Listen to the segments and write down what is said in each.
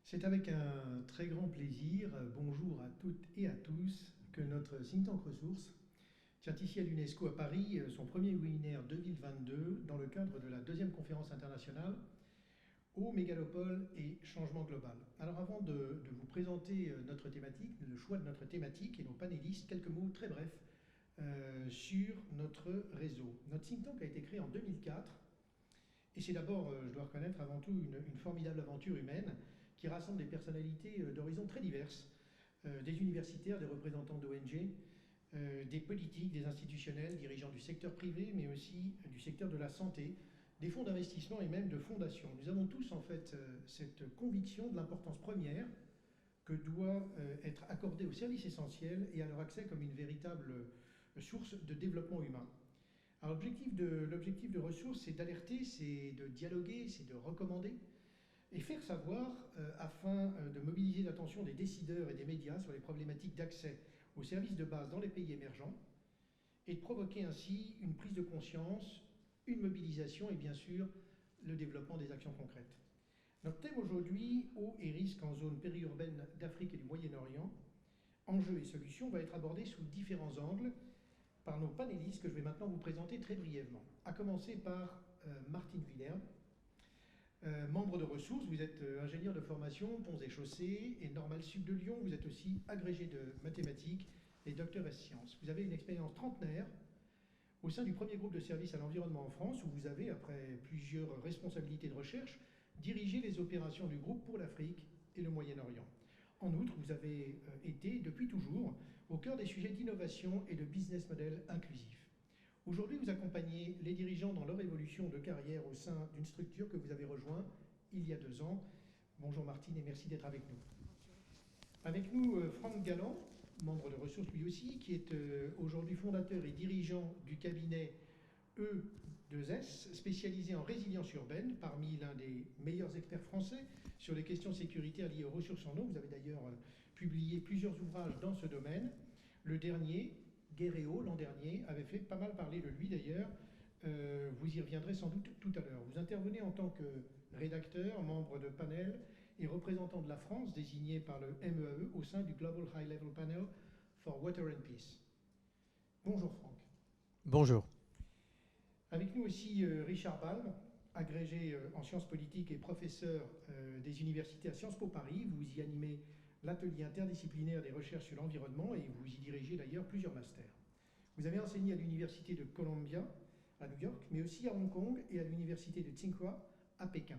C'est avec un très grand plaisir, bonjour à toutes et à tous, que notre think tank ressources tient ici à l'UNESCO à Paris son premier webinaire 2022 dans le cadre de la deuxième conférence internationale aux mégalopoles et changement global. Alors avant de vous présenter notre thématique, le choix de notre thématique et nos panélistes, quelques mots très brefs sur notre réseau. Notre think tank a été créé en 2004 et c'est d'abord, je dois reconnaître avant tout, une formidable aventure humaine qui rassemble des personnalités d'horizons très diverses, des universitaires, des représentants d'ONG, des politiques, des institutionnels, dirigeants du secteur privé, mais aussi du secteur de la santé, des fonds d'investissement et même de fondations. Nous avons tous en fait cette conviction de l'importance première que doit être accordée aux services essentiels et à leur accès comme une véritable source de développement humain. Alors l'objectif de ressources, c'est d'alerter, c'est de dialoguer, c'est de recommander et faire savoir afin de mobiliser l'attention des décideurs et des médias sur les problématiques d'accès aux services de base dans les pays émergents et de provoquer ainsi une prise de conscience, une mobilisation et bien sûr le développement des actions concrètes. Notre thème aujourd'hui, eau et risques en zone périurbaine d'Afrique et du Moyen-Orient, enjeux et solutions, va être abordé sous différents angles par nos panélistes que je vais maintenant vous présenter très brièvement. À commencer par Martine Villerbe, membre de ressources, vous êtes ingénieur de formation, ponts et chaussées, et Normal Sup de Lyon, vous êtes aussi agrégé de mathématiques et docteur S sciences. Vous avez une expérience trentenaire au sein du premier groupe de services à l'environnement en France, où vous avez, après plusieurs responsabilités de recherche, dirigé les opérations du groupe pour l'Afrique et le Moyen-Orient. En outre, vous avez été, depuis toujours, au cœur des sujets d'innovation et de business model inclusif. Aujourd'hui, vous accompagnez les dirigeants dans leur évolution de carrière au sein d'une structure que vous avez rejointe il y a 2 ans. Bonjour Martine et merci d'être avec nous. Avec nous, Franck Galland, membre de ressources lui aussi, qui est aujourd'hui fondateur et dirigeant du cabinet E2S, spécialisé en résilience urbaine, parmi l'un des meilleurs experts français sur les questions sécuritaires liées aux ressources en eau. Vous avez d'ailleurs publié plusieurs ouvrages dans ce domaine. Le dernier, Guerrero, l'an dernier, avait fait pas mal parler de lui d'ailleurs. Vous y reviendrez sans doute tout à l'heure. Vous intervenez en tant que rédacteur, membre de panel et représentant de la France désigné par le MEAE au sein du Global High Level Panel for Water and Peace. Bonjour Franck. Bonjour. Avec nous aussi Richard Balme, agrégé en sciences politiques et professeur des universités à Sciences Po Paris. Vous y animez l'atelier interdisciplinaire des recherches sur l'environnement et vous y dirigez d'ailleurs plusieurs masters. Vous avez enseigné à l'université de Columbia à New York, mais aussi à Hong Kong et à l'université de Tsinghua à Pékin.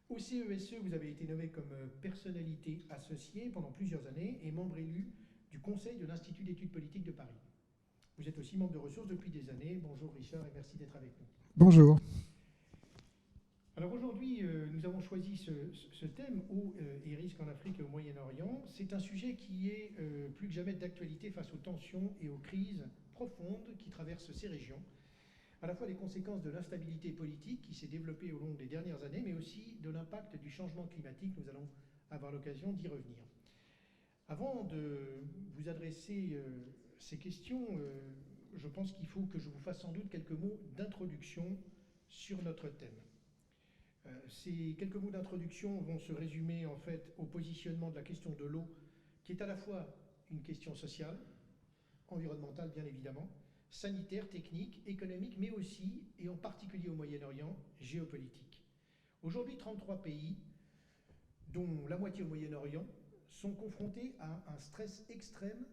Au CESE, vous avez été nommé comme personnalité associée pendant plusieurs années et membre élu du conseil de l'Institut d'études politiques de Paris. Vous êtes aussi membre de ressources depuis des années. Bonjour Richard et merci d'être avec nous. Bonjour. Alors aujourd'hui, nous avons choisi ce thème, eau et risques en Afrique et au Moyen-Orient. C'est un sujet qui est plus que jamais d'actualité face aux tensions et aux crises profondes qui traversent ces régions. À la fois les conséquences de l'instabilité politique qui s'est développée au long des dernières années, mais aussi de l'impact du changement climatique. Nous allons avoir l'occasion d'y revenir. Avant de vous adresser ces questions, je pense qu'il faut que je vous fasse sans doute quelques mots d'introduction sur notre thème. Ces quelques mots d'introduction vont se résumer en fait au positionnement de la question de l'eau, qui est à la fois une question sociale, environnementale bien évidemment, sanitaire, technique, économique, mais aussi, et en particulier au Moyen-Orient, géopolitique. Aujourd'hui, 33 pays, dont la moitié au Moyen-Orient, sont confrontés à un stress extrême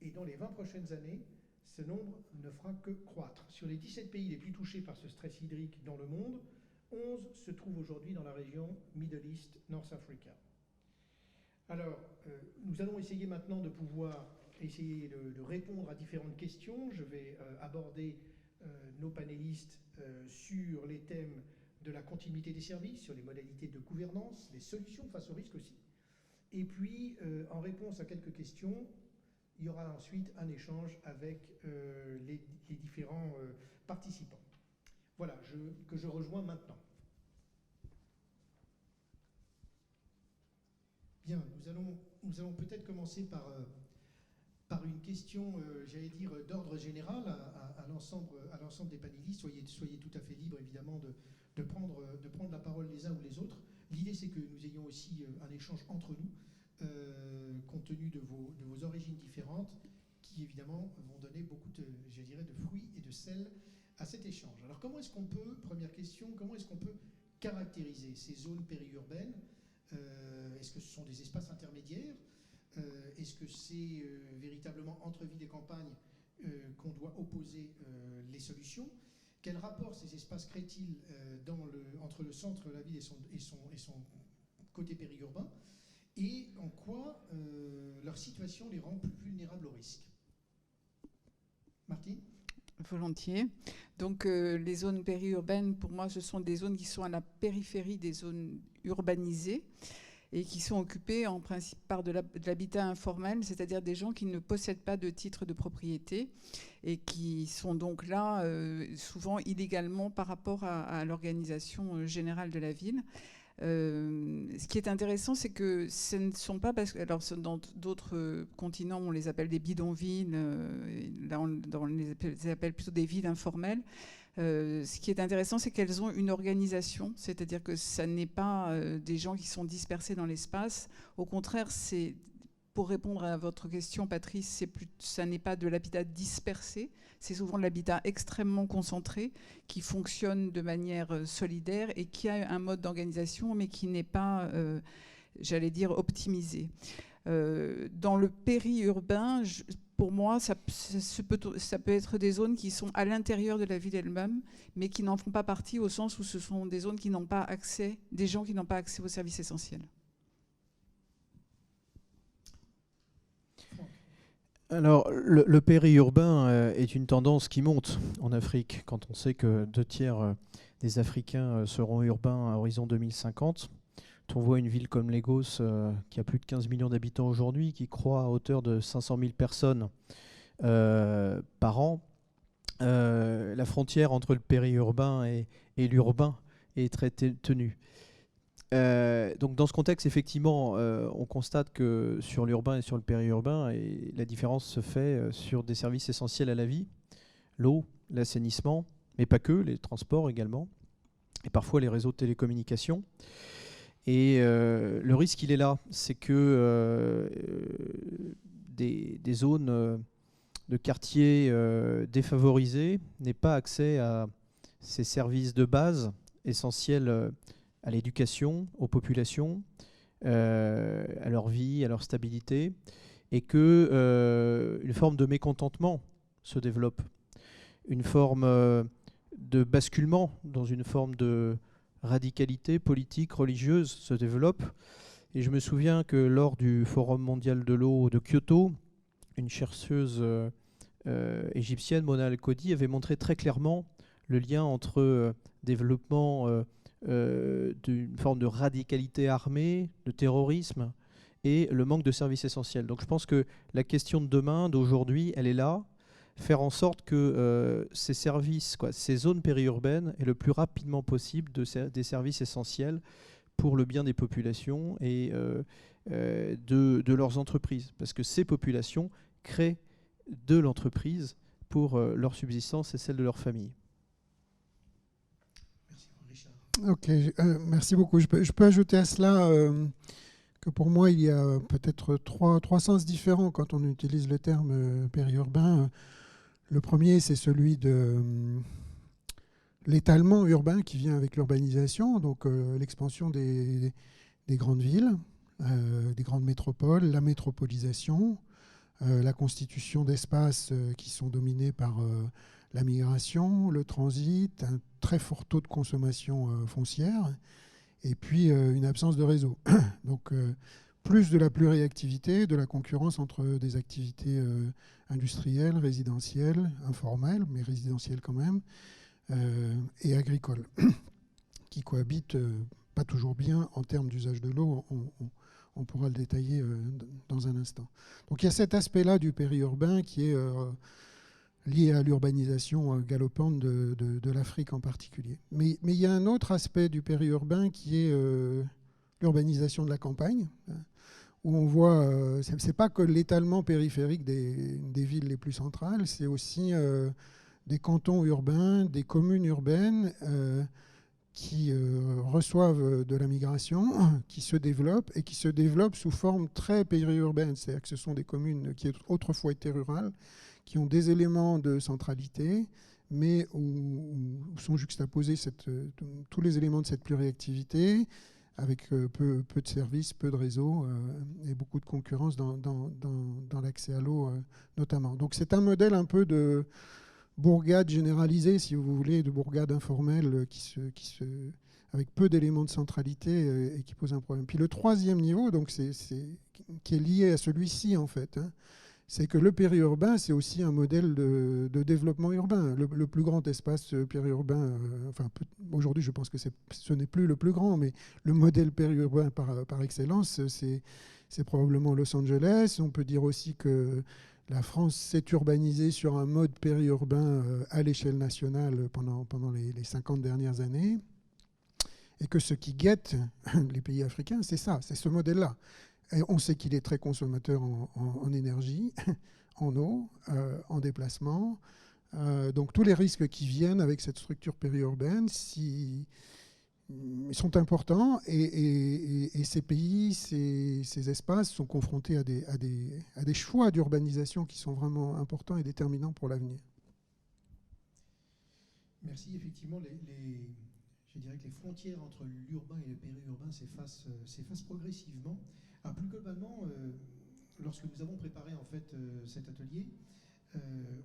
et dans les 20 prochaines années, ce nombre ne fera que croître. Sur les 17 pays les plus touchés par ce stress hydrique dans le monde, 11 se trouvent aujourd'hui dans la région Middle East, North Africa. Alors, nous allons essayer maintenant de pouvoir essayer de répondre à différentes questions. Je vais aborder nos panélistes sur les thèmes de la continuité des services, sur les modalités de gouvernance, les solutions face aux risques aussi. Et puis, en réponse à quelques questions, il y aura ensuite un échange avec les différents participants. Voilà, que je rejoins maintenant. Bien, nous allons peut-être commencer par une question, j'allais dire, d'ordre général à l'ensemble des panélistes. Soyez tout à fait libres, évidemment, de prendre la parole les uns ou les autres. L'idée, c'est que nous ayons aussi un échange entre nous, compte tenu de vos origines différentes, qui évidemment vont donner beaucoup de, je dirais, de fruits et de sel à cet échange. Alors comment est-ce qu'on peut, première question, comment est-ce qu'on peut caractériser ces zones périurbaines? Est-ce que ce sont des espaces intermédiaires? Est-ce que c'est véritablement entre ville et campagne qu'on doit opposer les solutions? Quel rapport ces espaces créent-ils entre le centre de la ville et son côté périurbain? Et en quoi leur situation les rend plus vulnérables au risque? Martine? Volontiers. Donc les zones périurbaines, pour moi, ce sont des zones qui sont à la périphérie des zones urbanisées et qui sont occupées en principe par de l'habitat informel, c'est-à-dire des gens qui ne possèdent pas de titre de propriété et qui sont donc là souvent illégalement par rapport à l'organisation générale de la ville. Ce qui est intéressant, c'est que ce ne sont pas parce que, alors dans d'autres continents, on les appelle des bidonvilles, là on les appelle plutôt des villes informelles. Ce qui est intéressant, c'est qu'elles ont une organisation, c'est-à-dire que ça n'est pas des gens qui sont dispersés dans l'espace. Au contraire, c'est, pour répondre à votre question, Patrice, ça n'est pas de l'habitat dispersé, c'est souvent de l'habitat extrêmement concentré, qui fonctionne de manière solidaire et qui a un mode d'organisation, mais qui n'est pas, j'allais dire, optimisé. Dans le périurbain, pour moi, ça peut être des zones qui sont à l'intérieur de la ville elle-même, mais qui n'en font pas partie au sens où ce sont des zones qui n'ont pas accès, des gens qui n'ont pas accès aux services essentiels. Alors, le périurbain est une tendance qui monte en Afrique. Quand on sait que 2/3 des Africains seront urbains à horizon 2050, on voit une ville comme Lagos qui a plus de 15 millions d'habitants aujourd'hui, qui croît à hauteur de 500 000 personnes par an. La frontière entre le périurbain et l'urbain est très ténue. Donc dans ce contexte, effectivement, on constate que sur l'urbain et sur le périurbain, la différence se fait sur des services essentiels à la vie, l'eau, l'assainissement, mais pas que, les transports également, et parfois les réseaux de télécommunications. Et le risque, il est là, c'est que des zones de quartiers défavorisés n'aient pas accès à ces services de base essentiels à l'éducation, aux populations, à leur vie, à leur stabilité, et que une forme de mécontentement se développe, une forme de basculement dans une forme de radicalité politique, religieuse se développe. Et je me souviens que lors du Forum mondial de l'eau de Kyoto, une chercheuse égyptienne, Mona Al-Kodi, avait montré très clairement le lien entre développement d'une forme de radicalité armée, de terrorisme, et le manque de services essentiels. Donc je pense que la question de demain, d'aujourd'hui, elle est là. Faire en sorte que ces services, ces zones périurbaines, aient le plus rapidement possible des services essentiels pour le bien des populations et de leurs entreprises. Parce que ces populations créent de l'entreprise pour leur subsistance et celle de leur famille. Ok, merci beaucoup. Je peux ajouter à cela que pour moi, il y a peut-être trois sens différents quand on utilise le terme périurbain. Le premier, c'est celui de l'étalement urbain qui vient avec l'urbanisation, donc l'expansion des grandes villes, des grandes métropoles, la métropolisation, la constitution d'espaces qui sont dominés par la migration, le transit, un très fort taux de consommation foncière, et puis une absence de réseau. Donc plus de la pluriactivité, de la concurrence entre des activités industrielles, résidentielles, informelles, mais résidentielles quand même, et agricoles, qui cohabitent pas toujours bien en termes d'usage de l'eau. On pourra le détailler dans un instant. Donc il y a cet aspect-là du périurbain qui est lié à l'urbanisation galopante de l'Afrique en particulier. Mais il y a un autre aspect du périurbain qui est l'urbanisation de la campagne, où on voit, c'est pas que l'étalement périphérique des villes les plus centrales, c'est aussi des cantons urbains, des communes urbaines qui reçoivent de la migration, qui se développent et qui se développent sous forme très périurbaine. C'est-à-dire que ce sont des communes qui autrefois étaient rurales, qui ont des éléments de centralité, mais où sont juxtaposés tous les éléments de cette pluriactivité, avec peu de services, peu de réseaux et beaucoup de concurrence dans l'accès à l'eau notamment. Donc c'est un modèle un peu de bourgade généralisée, si vous voulez, de bourgade informelle avec peu d'éléments de centralité et qui pose un problème. Puis le troisième niveau, donc qui est lié à celui-ci en fait, hein, c'est que le périurbain, c'est aussi un modèle de développement urbain. Le plus grand espace périurbain, aujourd'hui je pense que ce n'est plus le plus grand, mais le modèle périurbain par excellence, c'est probablement Los Angeles. On peut dire aussi que la France s'est urbanisée sur un mode périurbain à l'échelle nationale pendant les 50 dernières années. Et que ce qui guette les pays africains, c'est ça, c'est ce modèle-là. Et on sait qu'il est très consommateur en énergie, en eau, en déplacement. Donc tous les risques qui viennent avec cette structure périurbaine sont importants et ces pays, ces espaces sont confrontés à des choix d'urbanisation qui sont vraiment importants et déterminants pour l'avenir. Merci. Effectivement, je dirais que les frontières entre l'urbain et le périurbain s'effacent progressivement. Alors plus globalement, lorsque nous avons préparé en fait cet atelier,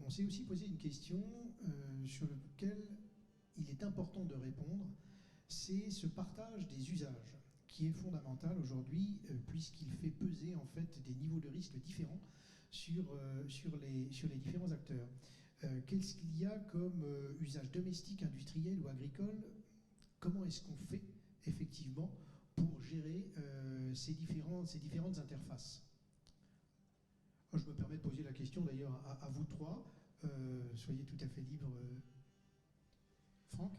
on s'est aussi posé une question sur laquelle il est important de répondre, c'est ce partage des usages qui est fondamental aujourd'hui puisqu'il fait peser en fait des niveaux de risque différents sur les différents acteurs. Qu'est-ce qu'il y a comme usage domestique, industriel ou agricole? Comment est-ce qu'on fait effectivement pour gérer ces différentes interfaces? Je me permets de poser la question d'ailleurs à vous trois. Soyez tout à fait libre. Franck?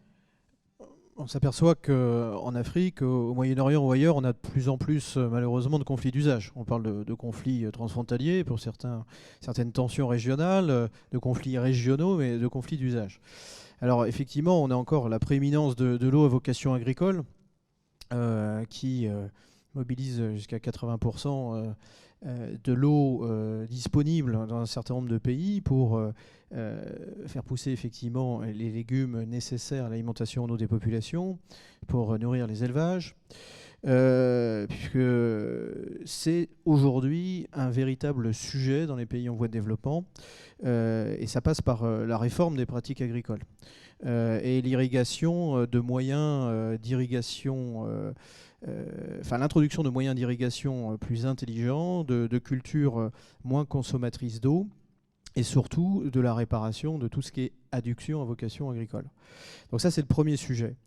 On s'aperçoit qu'en Afrique, au Moyen-Orient ou ailleurs, on a de plus en plus malheureusement de conflits d'usage. On parle de conflits transfrontaliers pour certaines tensions régionales, de conflits régionaux, mais de conflits d'usage. Alors effectivement, on a encore la prééminence de l'eau à vocation agricole, qui mobilise jusqu'à 80% de l'eau disponible dans un certain nombre de pays pour faire pousser effectivement les légumes nécessaires à l'alimentation en eau des populations, pour nourrir les élevages, puisque c'est aujourd'hui un véritable sujet dans les pays en voie de développement, et ça passe par la réforme des pratiques agricoles et l'irrigation de moyens d'irrigation, l'introduction de moyens d'irrigation plus intelligents, de cultures moins consommatrices d'eau, et surtout de la réparation de tout ce qui est adduction à vocation agricole. Donc ça, c'est le premier sujet.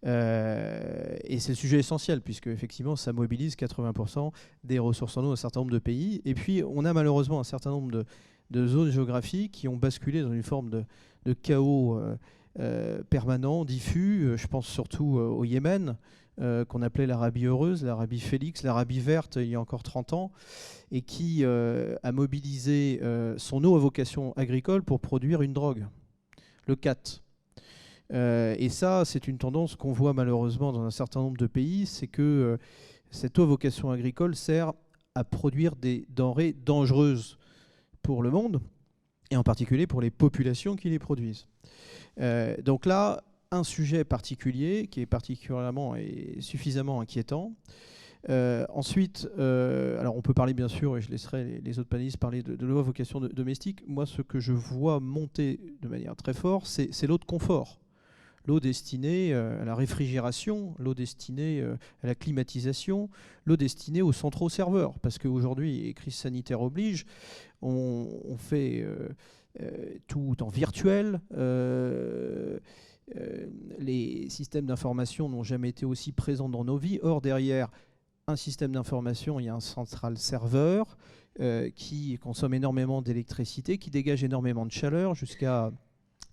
Et c'est le sujet essentiel, puisque effectivement, ça mobilise 80% des ressources en eau dans un certain nombre de pays. Et puis, on a malheureusement un certain nombre de zones géographiques qui ont basculé dans une forme de chaos permanent, diffus. Je pense surtout au Yémen, qu'on appelait l'Arabie heureuse, l'Arabie Félix, l'Arabie verte il y a encore 30 ans, et qui a mobilisé son eau à vocation agricole pour produire une drogue, le khat. Et ça, c'est une tendance qu'on voit malheureusement dans un certain nombre de pays, c'est que cette eau à vocation agricole sert à produire des denrées dangereuses pour le monde, et en particulier pour les populations qui les produisent. Donc là, un sujet particulier qui est particulièrement et suffisamment inquiétant. Ensuite, alors on peut parler bien sûr, et je laisserai les autres panélistes parler de l'eau à vocation domestique. Moi, ce que je vois monter de manière très forte, c'est l'eau de confort. L'eau destinée à la réfrigération, l'eau destinée à la climatisation, l'eau destinée aux centraux serveurs. Parce qu'aujourd'hui, crise sanitaire oblige, on fait tout en virtuel. Les systèmes d'information n'ont jamais été aussi présents dans nos vies. Or, derrière un système d'information, il y a un central serveur qui consomme énormément d'électricité, qui dégage énormément de chaleur, jusqu'à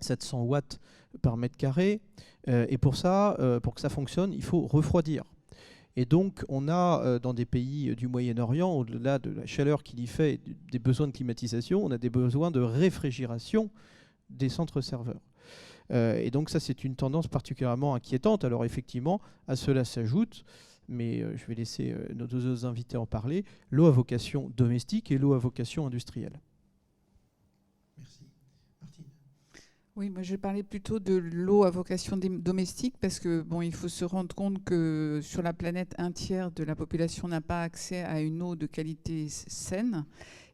700 watts par mètre carré. Et pour ça, pour que ça fonctionne, il faut refroidir. Et donc, on a dans des pays du Moyen-Orient, au-delà de la chaleur qu'il y fait, des besoins de climatisation, on a des besoins de réfrigération des centres serveurs. Et donc ça, c'est une tendance particulièrement inquiétante. Alors effectivement, à cela s'ajoute, mais je vais laisser nos deux invités en parler, l'eau à vocation domestique et l'eau à vocation industrielle. Merci. Martine. Oui, moi je parlais plutôt de l'eau à vocation domestique parce que bon, il faut se rendre compte que sur la planète, un tiers de la population n'a pas accès à une eau de qualité saine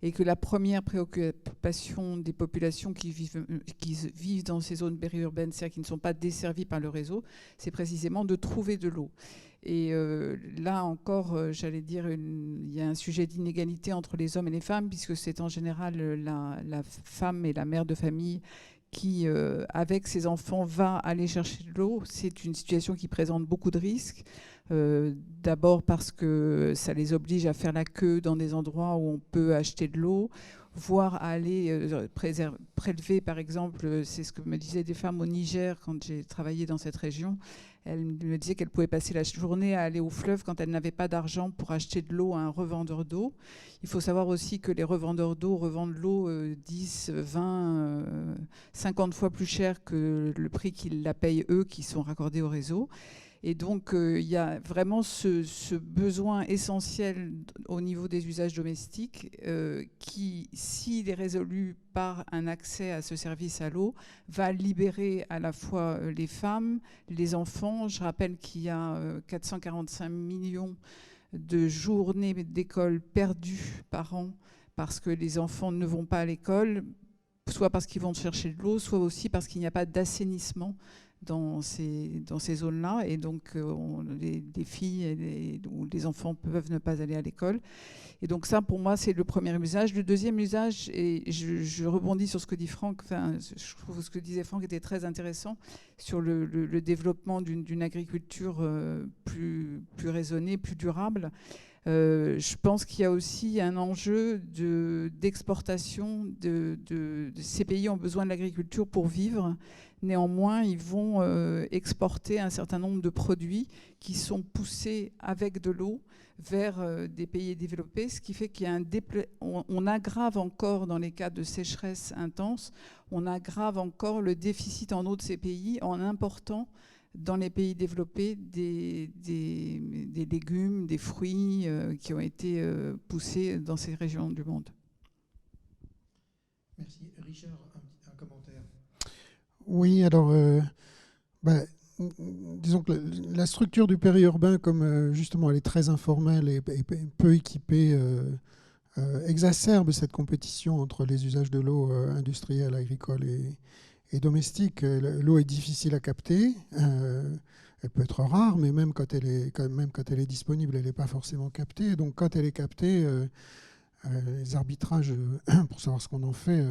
et que la première préoccupation des populations qui vivent dans ces zones périurbaines, c'est-à-dire qui ne sont pas desservies par le réseau, c'est précisément de trouver de l'eau. Et là encore, j'allais dire, il y a un sujet d'inégalité entre les hommes et les femmes, puisque c'est en général la femme et la mère de famille qui, avec ses enfants, va aller chercher de l'eau. C'est une situation qui présente beaucoup de risques. D'abord parce que ça les oblige à faire la queue dans des endroits où on peut acheter de l'eau, voire à aller prélever, par exemple, c'est ce que me disaient des femmes au Niger quand j'ai travaillé dans cette région. Elle me disait qu'elle pouvait passer la journée à aller au fleuve quand elle n'avait pas d'argent pour acheter de l'eau à un revendeur d'eau. Il faut savoir aussi que les revendeurs d'eau revendent l'eau 10, 20, 50 fois plus cher que le prix qu'ils la payent eux qui sont raccordés au réseau. Et donc, il y a vraiment ce besoin essentiel au niveau des usages domestiques qui, s'il est résolu par un accès à ce service à l'eau, va libérer à la fois les femmes, les enfants. Je rappelle qu'il y a 445 millions de journées d'école perdues par an parce que les enfants ne vont pas à l'école, soit parce qu'ils vont chercher de l'eau, soit aussi parce qu'il n'y a pas d'assainissement dans ces zones-là. Et donc, les filles ou les enfants peuvent ne pas aller à l'école. Et donc ça, pour moi, c'est le premier usage. Le deuxième usage, et je rebondis sur ce que dit Franck, enfin, je trouve ce que disait Franck était très intéressant, sur le développement d'une agriculture plus raisonnée, plus durable. Je pense qu'il y a aussi un enjeu d'exportation. Ces pays ont besoin de l'agriculture pour vivre. Néanmoins, ils vont exporter un certain nombre de produits qui sont poussés avec de l'eau vers des pays développés, ce qui fait qu'il y a on aggrave encore, dans les cas de sécheresse intense, on aggrave encore le déficit en eau de ces pays en important dans les pays développés des légumes, des fruits qui ont été poussés dans ces régions du monde. Merci. Richard, un commentaire. Oui, alors, disons que la structure du périurbain, comme justement elle est très informelle et peu équipée, exacerbe cette compétition entre les usages de l'eau industrielle, agricole et domestique. L'eau est difficile à capter. Elle peut être rare, mais même quand elle est disponible, elle n'est pas forcément captée. Donc quand elle est captée, les arbitrages pour savoir ce qu'on en fait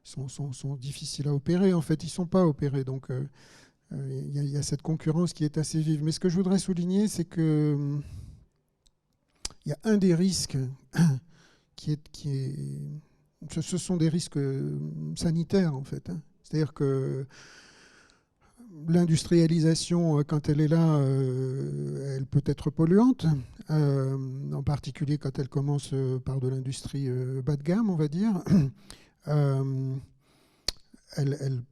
sont difficiles à opérer. En fait, ils ne sont pas opérés. Donc il y a cette concurrence qui est assez vive. Mais ce que je voudrais souligner, c'est qu'il y a un des risques ce sont des risques sanitaires, en fait. C'est-à-dire que l'industrialisation, quand elle est là, elle peut être polluante, en particulier quand elle commence par de l'industrie bas de gamme, on va dire. Elle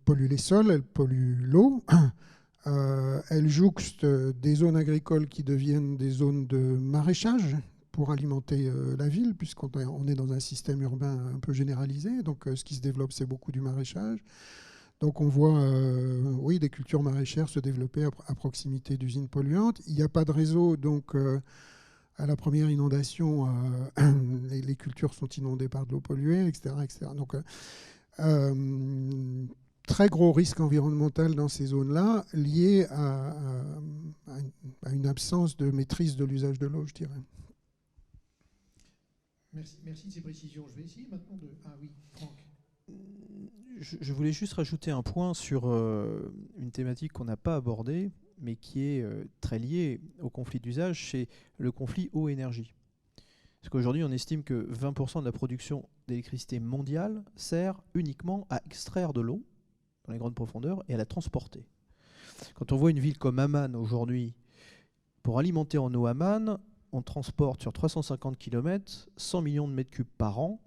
pollue les sols, elle pollue l'eau, elle jouxte des zones agricoles qui deviennent des zones de maraîchage pour alimenter la ville, puisqu'on est dans un système urbain un peu généralisé. Donc ce qui se développe, c'est beaucoup du maraîchage. Donc on voit des cultures maraîchères se développer à proximité d'usines polluantes. Il n'y a pas de réseau, donc à la première inondation, les cultures sont inondées par de l'eau polluée, etc. etc. Donc très gros risque environnemental dans ces zones-là, lié à une absence de maîtrise de l'usage de l'eau, je dirais. Merci de ces précisions. Je vais essayer maintenant de... Ah oui, Franck. Je voulais juste rajouter un point sur une thématique qu'on n'a pas abordée, mais qui est très liée au conflit d'usage, c'est le conflit eau-énergie. Parce qu'aujourd'hui, on estime que 20% de la production d'électricité mondiale sert uniquement à extraire de l'eau dans les grandes profondeurs et à la transporter. Quand on voit une ville comme Amman aujourd'hui, pour alimenter en eau Amman, on transporte sur 350 km 100 millions de mètres cubes par an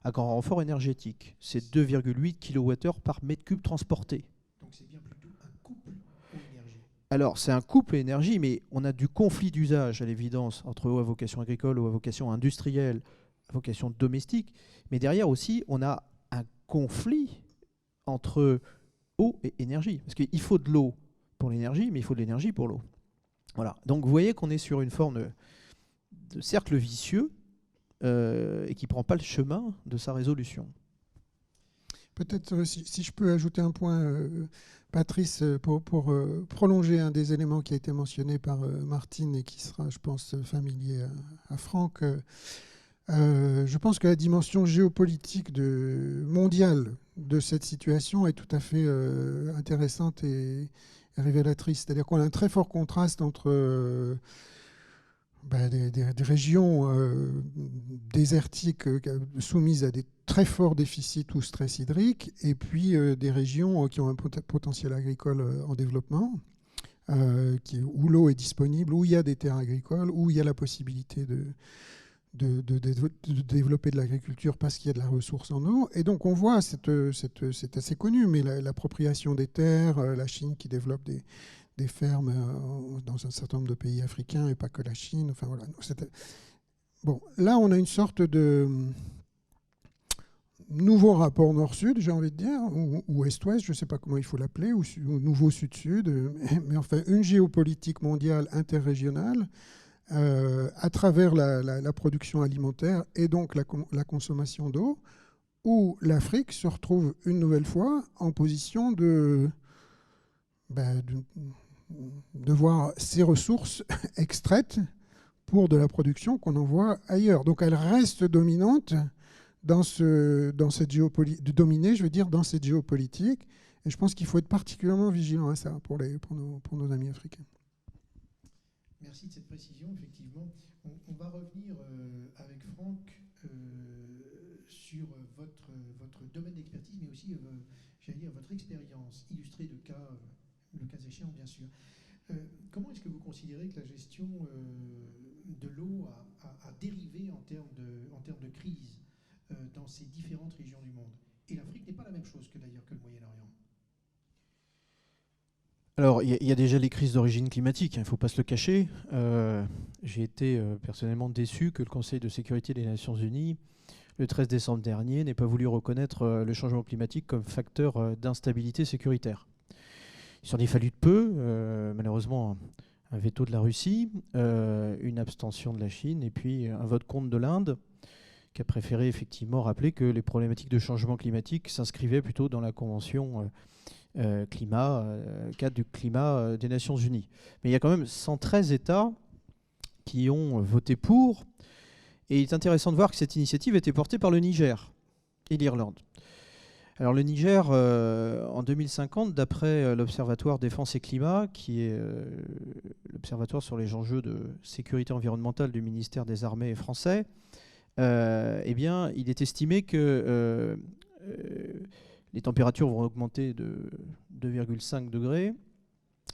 à grand renfort énergétique. C'est 2,8 kWh par mètre cube transporté. Donc Donc c'est bien plutôt un couple eau-énergie. Alors, c'est un couple énergie, mais on a du conflit d'usage, à l'évidence, entre eau à vocation agricole, eau à vocation industrielle, à vocation domestique. Mais derrière aussi, on a un conflit entre eau et énergie. Parce qu'il faut de l'eau pour l'énergie, mais il faut de l'énergie pour l'eau. Voilà. Donc, vous voyez qu'on est sur une forme de cercle vicieux et qui ne prend pas le chemin de sa résolution. Peut-être si je peux ajouter un point, Patrice, pour prolonger un des éléments qui a été mentionné par Martine et qui sera, je pense, familier à Franck. Je pense que la dimension géopolitique mondiale de cette situation est tout à fait intéressante et révélatrice. C'est-à-dire qu'on a un très fort contraste entre des régions désertiques soumises à des très forts déficits ou stress hydrique, et puis des régions qui ont un potentiel agricole en développement, où l'eau est disponible, où il y a des terres agricoles, où il y a la possibilité de développer de l'agriculture parce qu'il y a de la ressource en eau. Et donc on voit, c'est assez connu, mais l'appropriation des terres, la Chine qui développe des fermes dans un certain nombre de pays africains et pas que la Chine. Enfin voilà. Bon, là on a une sorte de nouveau rapport nord-sud, j'ai envie de dire, ou est-ouest, je ne sais pas comment il faut l'appeler, ou nouveau sud-sud, mais enfin une géopolitique mondiale interrégionale à travers la production alimentaire et donc la consommation d'eau, où l'Afrique se retrouve une nouvelle fois en position de voir ses ressources extraites pour de la production qu'on envoie ailleurs. Donc elle reste dominante dans cette dominée, je veux dire, dans cette géopolitique. Et je pense qu'il faut être particulièrement vigilant à ça pour nos amis africains. Merci de cette précision, effectivement. On va revenir avec Franck sur votre domaine d'expertise, mais aussi, j'allais dire, votre expérience illustrée de cas, le cas échéant, bien sûr. Comment est-ce que vous considérez que la gestion de l'eau a dérivé en termes de crise dans ces différentes régions du monde? Et l'Afrique n'est pas la même chose que d'ailleurs que le Moyen-Orient. Alors, il y a déjà les crises d'origine climatique, il ne faut pas se le cacher. J'ai été personnellement déçu que le Conseil de sécurité des Nations Unies, le 13 décembre dernier, n'ait pas voulu reconnaître le changement climatique comme facteur d'instabilité sécuritaire. Il s'en est fallu de peu, malheureusement un veto de la Russie, une abstention de la Chine et puis un vote contre de l'Inde, qui a préféré effectivement rappeler que les problématiques de changement climatique s'inscrivaient plutôt dans la Convention cadre du climat des Nations Unies. Mais il y a quand même 113 États qui ont voté pour, et il est intéressant de voir que cette initiative était portée par le Niger et l'Irlande. Alors le Niger, en 2050, d'après l'Observatoire Défense et Climat, qui est l'observatoire sur les enjeux de sécurité environnementale du ministère des Armées français, eh bien, il est estimé que les températures vont augmenter de 2,5 degrés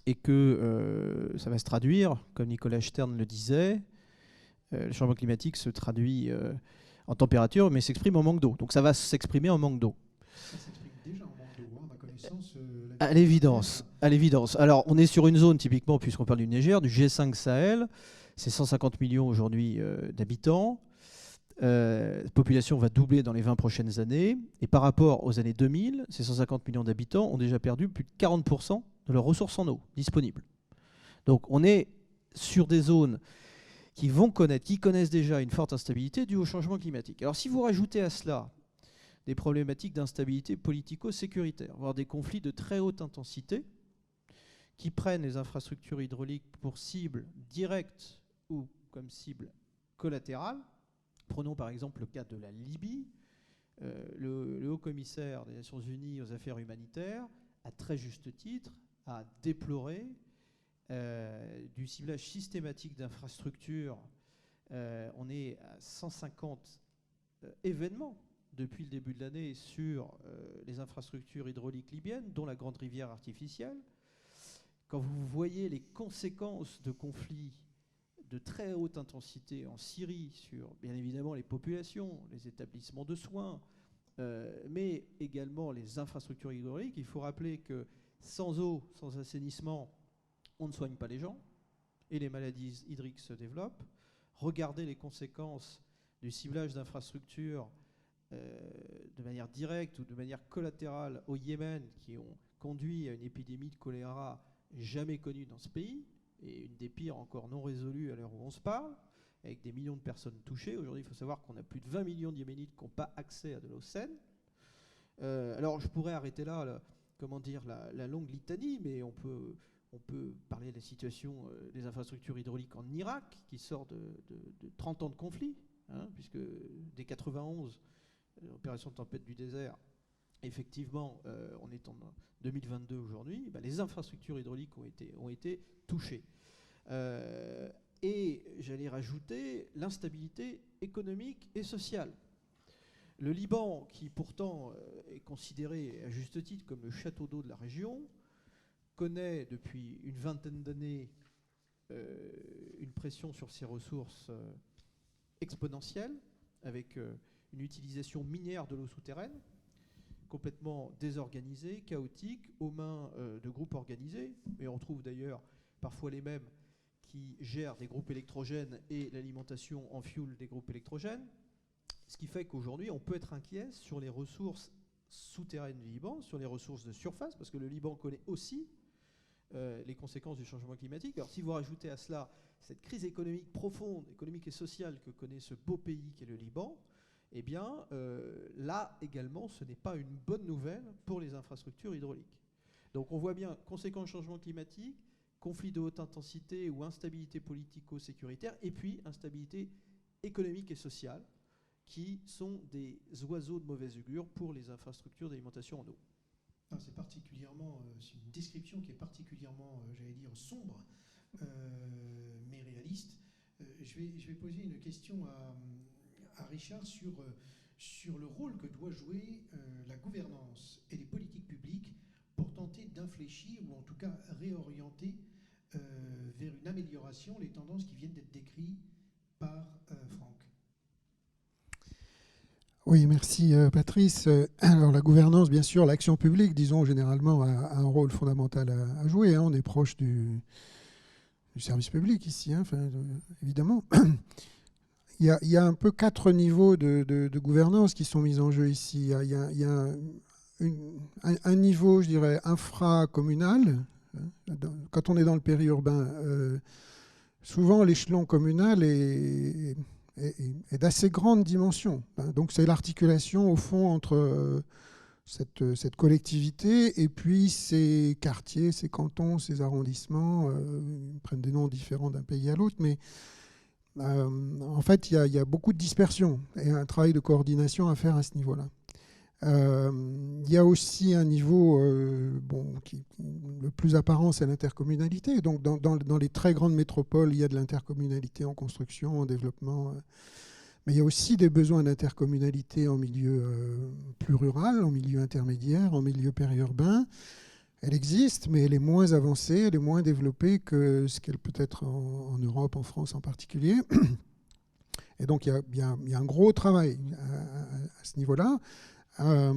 et que ça va se traduire, comme Nicolas Stern le disait, le changement climatique se traduit en température, mais s'exprime en manque d'eau. Donc ça va s'exprimer en manque d'eau. Ça s'exprime déjà en manque d'eau, à ma connaissance. À l'évidence. Alors on est sur une zone typiquement, puisqu'on parle du Niger, du G5 Sahel. C'est 150 millions aujourd'hui d'habitants. La population va doubler dans les 20 prochaines années. Et par rapport aux années 2000, ces 150 millions d'habitants ont déjà perdu plus de 40% de leurs ressources en eau disponibles. Donc on est sur des zones qui connaissent déjà une forte instabilité due au changement climatique. Alors si vous rajoutez à cela des problématiques d'instabilité politico-sécuritaire, voire des conflits de très haute intensité, qui prennent les infrastructures hydrauliques pour cible directe ou comme cible collatérale. Prenons par exemple le cas de la Libye. Le haut-commissaire des Nations Unies aux affaires humanitaires, à très juste titre, a déploré du ciblage systématique d'infrastructures. On est à 150 événements depuis le début de l'année sur les infrastructures hydrauliques libyennes, dont la grande rivière artificielle. Quand vous voyez les conséquences de conflits de très haute intensité en Syrie sur, bien évidemment, les populations, les établissements de soins, mais également les infrastructures hydrauliques, il faut rappeler que Sans eau, sans assainissement, on ne soigne pas les gens et les maladies hydriques se développent. Regardez les conséquences du ciblage d'infrastructures de manière directe ou de manière collatérale au Yémen, qui ont conduit à une épidémie de choléra jamais connue dans ce pays, et une des pires encore non résolues à l'heure où on se parle, avec des millions de personnes touchées. Aujourd'hui, il faut savoir qu'on a plus de 20 millions de Yéménites qui n'ont pas accès à de l'eau saine. Alors, je pourrais arrêter là, la longue litanie, mais on peut parler de la situation des infrastructures hydrauliques en Irak, qui sort de 30 ans de conflit, puisque dès 91, l'opération Tempête du désert, effectivement, on est en 2022 aujourd'hui, les infrastructures hydrauliques ont été touchées. Et j'allais rajouter l'instabilité économique et sociale. Le Liban, qui pourtant est considéré à juste titre comme le château d'eau de la région, connaît depuis une vingtaine d'années une pression sur ses ressources exponentielle, avec une utilisation minière de l'eau souterraine, complètement désorganisée, chaotique, aux mains de groupes organisés. Et on trouve d'ailleurs parfois les mêmes qui gèrent des groupes électrogènes et l'alimentation en fioul des groupes électrogènes. Ce qui fait qu'aujourd'hui, on peut être inquiet sur les ressources souterraines du Liban, sur les ressources de surface, parce que le Liban connaît aussi les conséquences du changement climatique. Alors si vous rajoutez à cela cette crise économique profonde, économique et sociale que connaît ce beau pays qu'est le Liban, eh bien là également, ce n'est pas une bonne nouvelle pour les infrastructures hydrauliques. Donc on voit bien, conséquences du changement climatique, conflits de haute intensité ou instabilité politico-sécuritaire, et puis instabilité économique et sociale, qui sont des oiseaux de mauvaise augure pour les infrastructures d'alimentation en eau. C'est particulièrement, c'est une description qui est particulièrement, j'allais dire, sombre, mais réaliste. Je vais poser une question à Richard sur le rôle que doit jouer la gouvernance et les politiques publiques pour tenter d'infléchir ou en tout cas réorienter vers une amélioration les tendances qui viennent d'être décrites par Franck. Oui, merci Patrice. Alors la gouvernance, bien sûr, l'action publique, disons, généralement a un rôle fondamental à jouer. On est proche du service public ici, évidemment. Il y a un peu 4 niveaux de gouvernance qui sont mis en jeu ici. Il y a un niveau, je dirais, infracommunal. Quand on est dans le périurbain, souvent l'échelon communal est d'assez grande dimension. Donc c'est l'articulation au fond entre cette collectivité et puis ces quartiers, ces cantons, ces arrondissements. Ils prennent des noms différents d'un pays à l'autre, mais en fait il y a beaucoup de dispersion et un travail de coordination à faire à ce niveau-là. Il y a aussi un niveau qui le plus apparent, c'est l'intercommunalité. Donc dans les très grandes métropoles, il y a de l'intercommunalité en construction, en développement. Mais il y a aussi des besoins d'intercommunalité en milieu plus rural, en milieu intermédiaire, en milieu périurbain. Elle existe, mais elle est moins avancée, elle est moins développée que ce qu'elle peut être en Europe, en France en particulier. Et donc il y a un gros travail à ce niveau-là. Un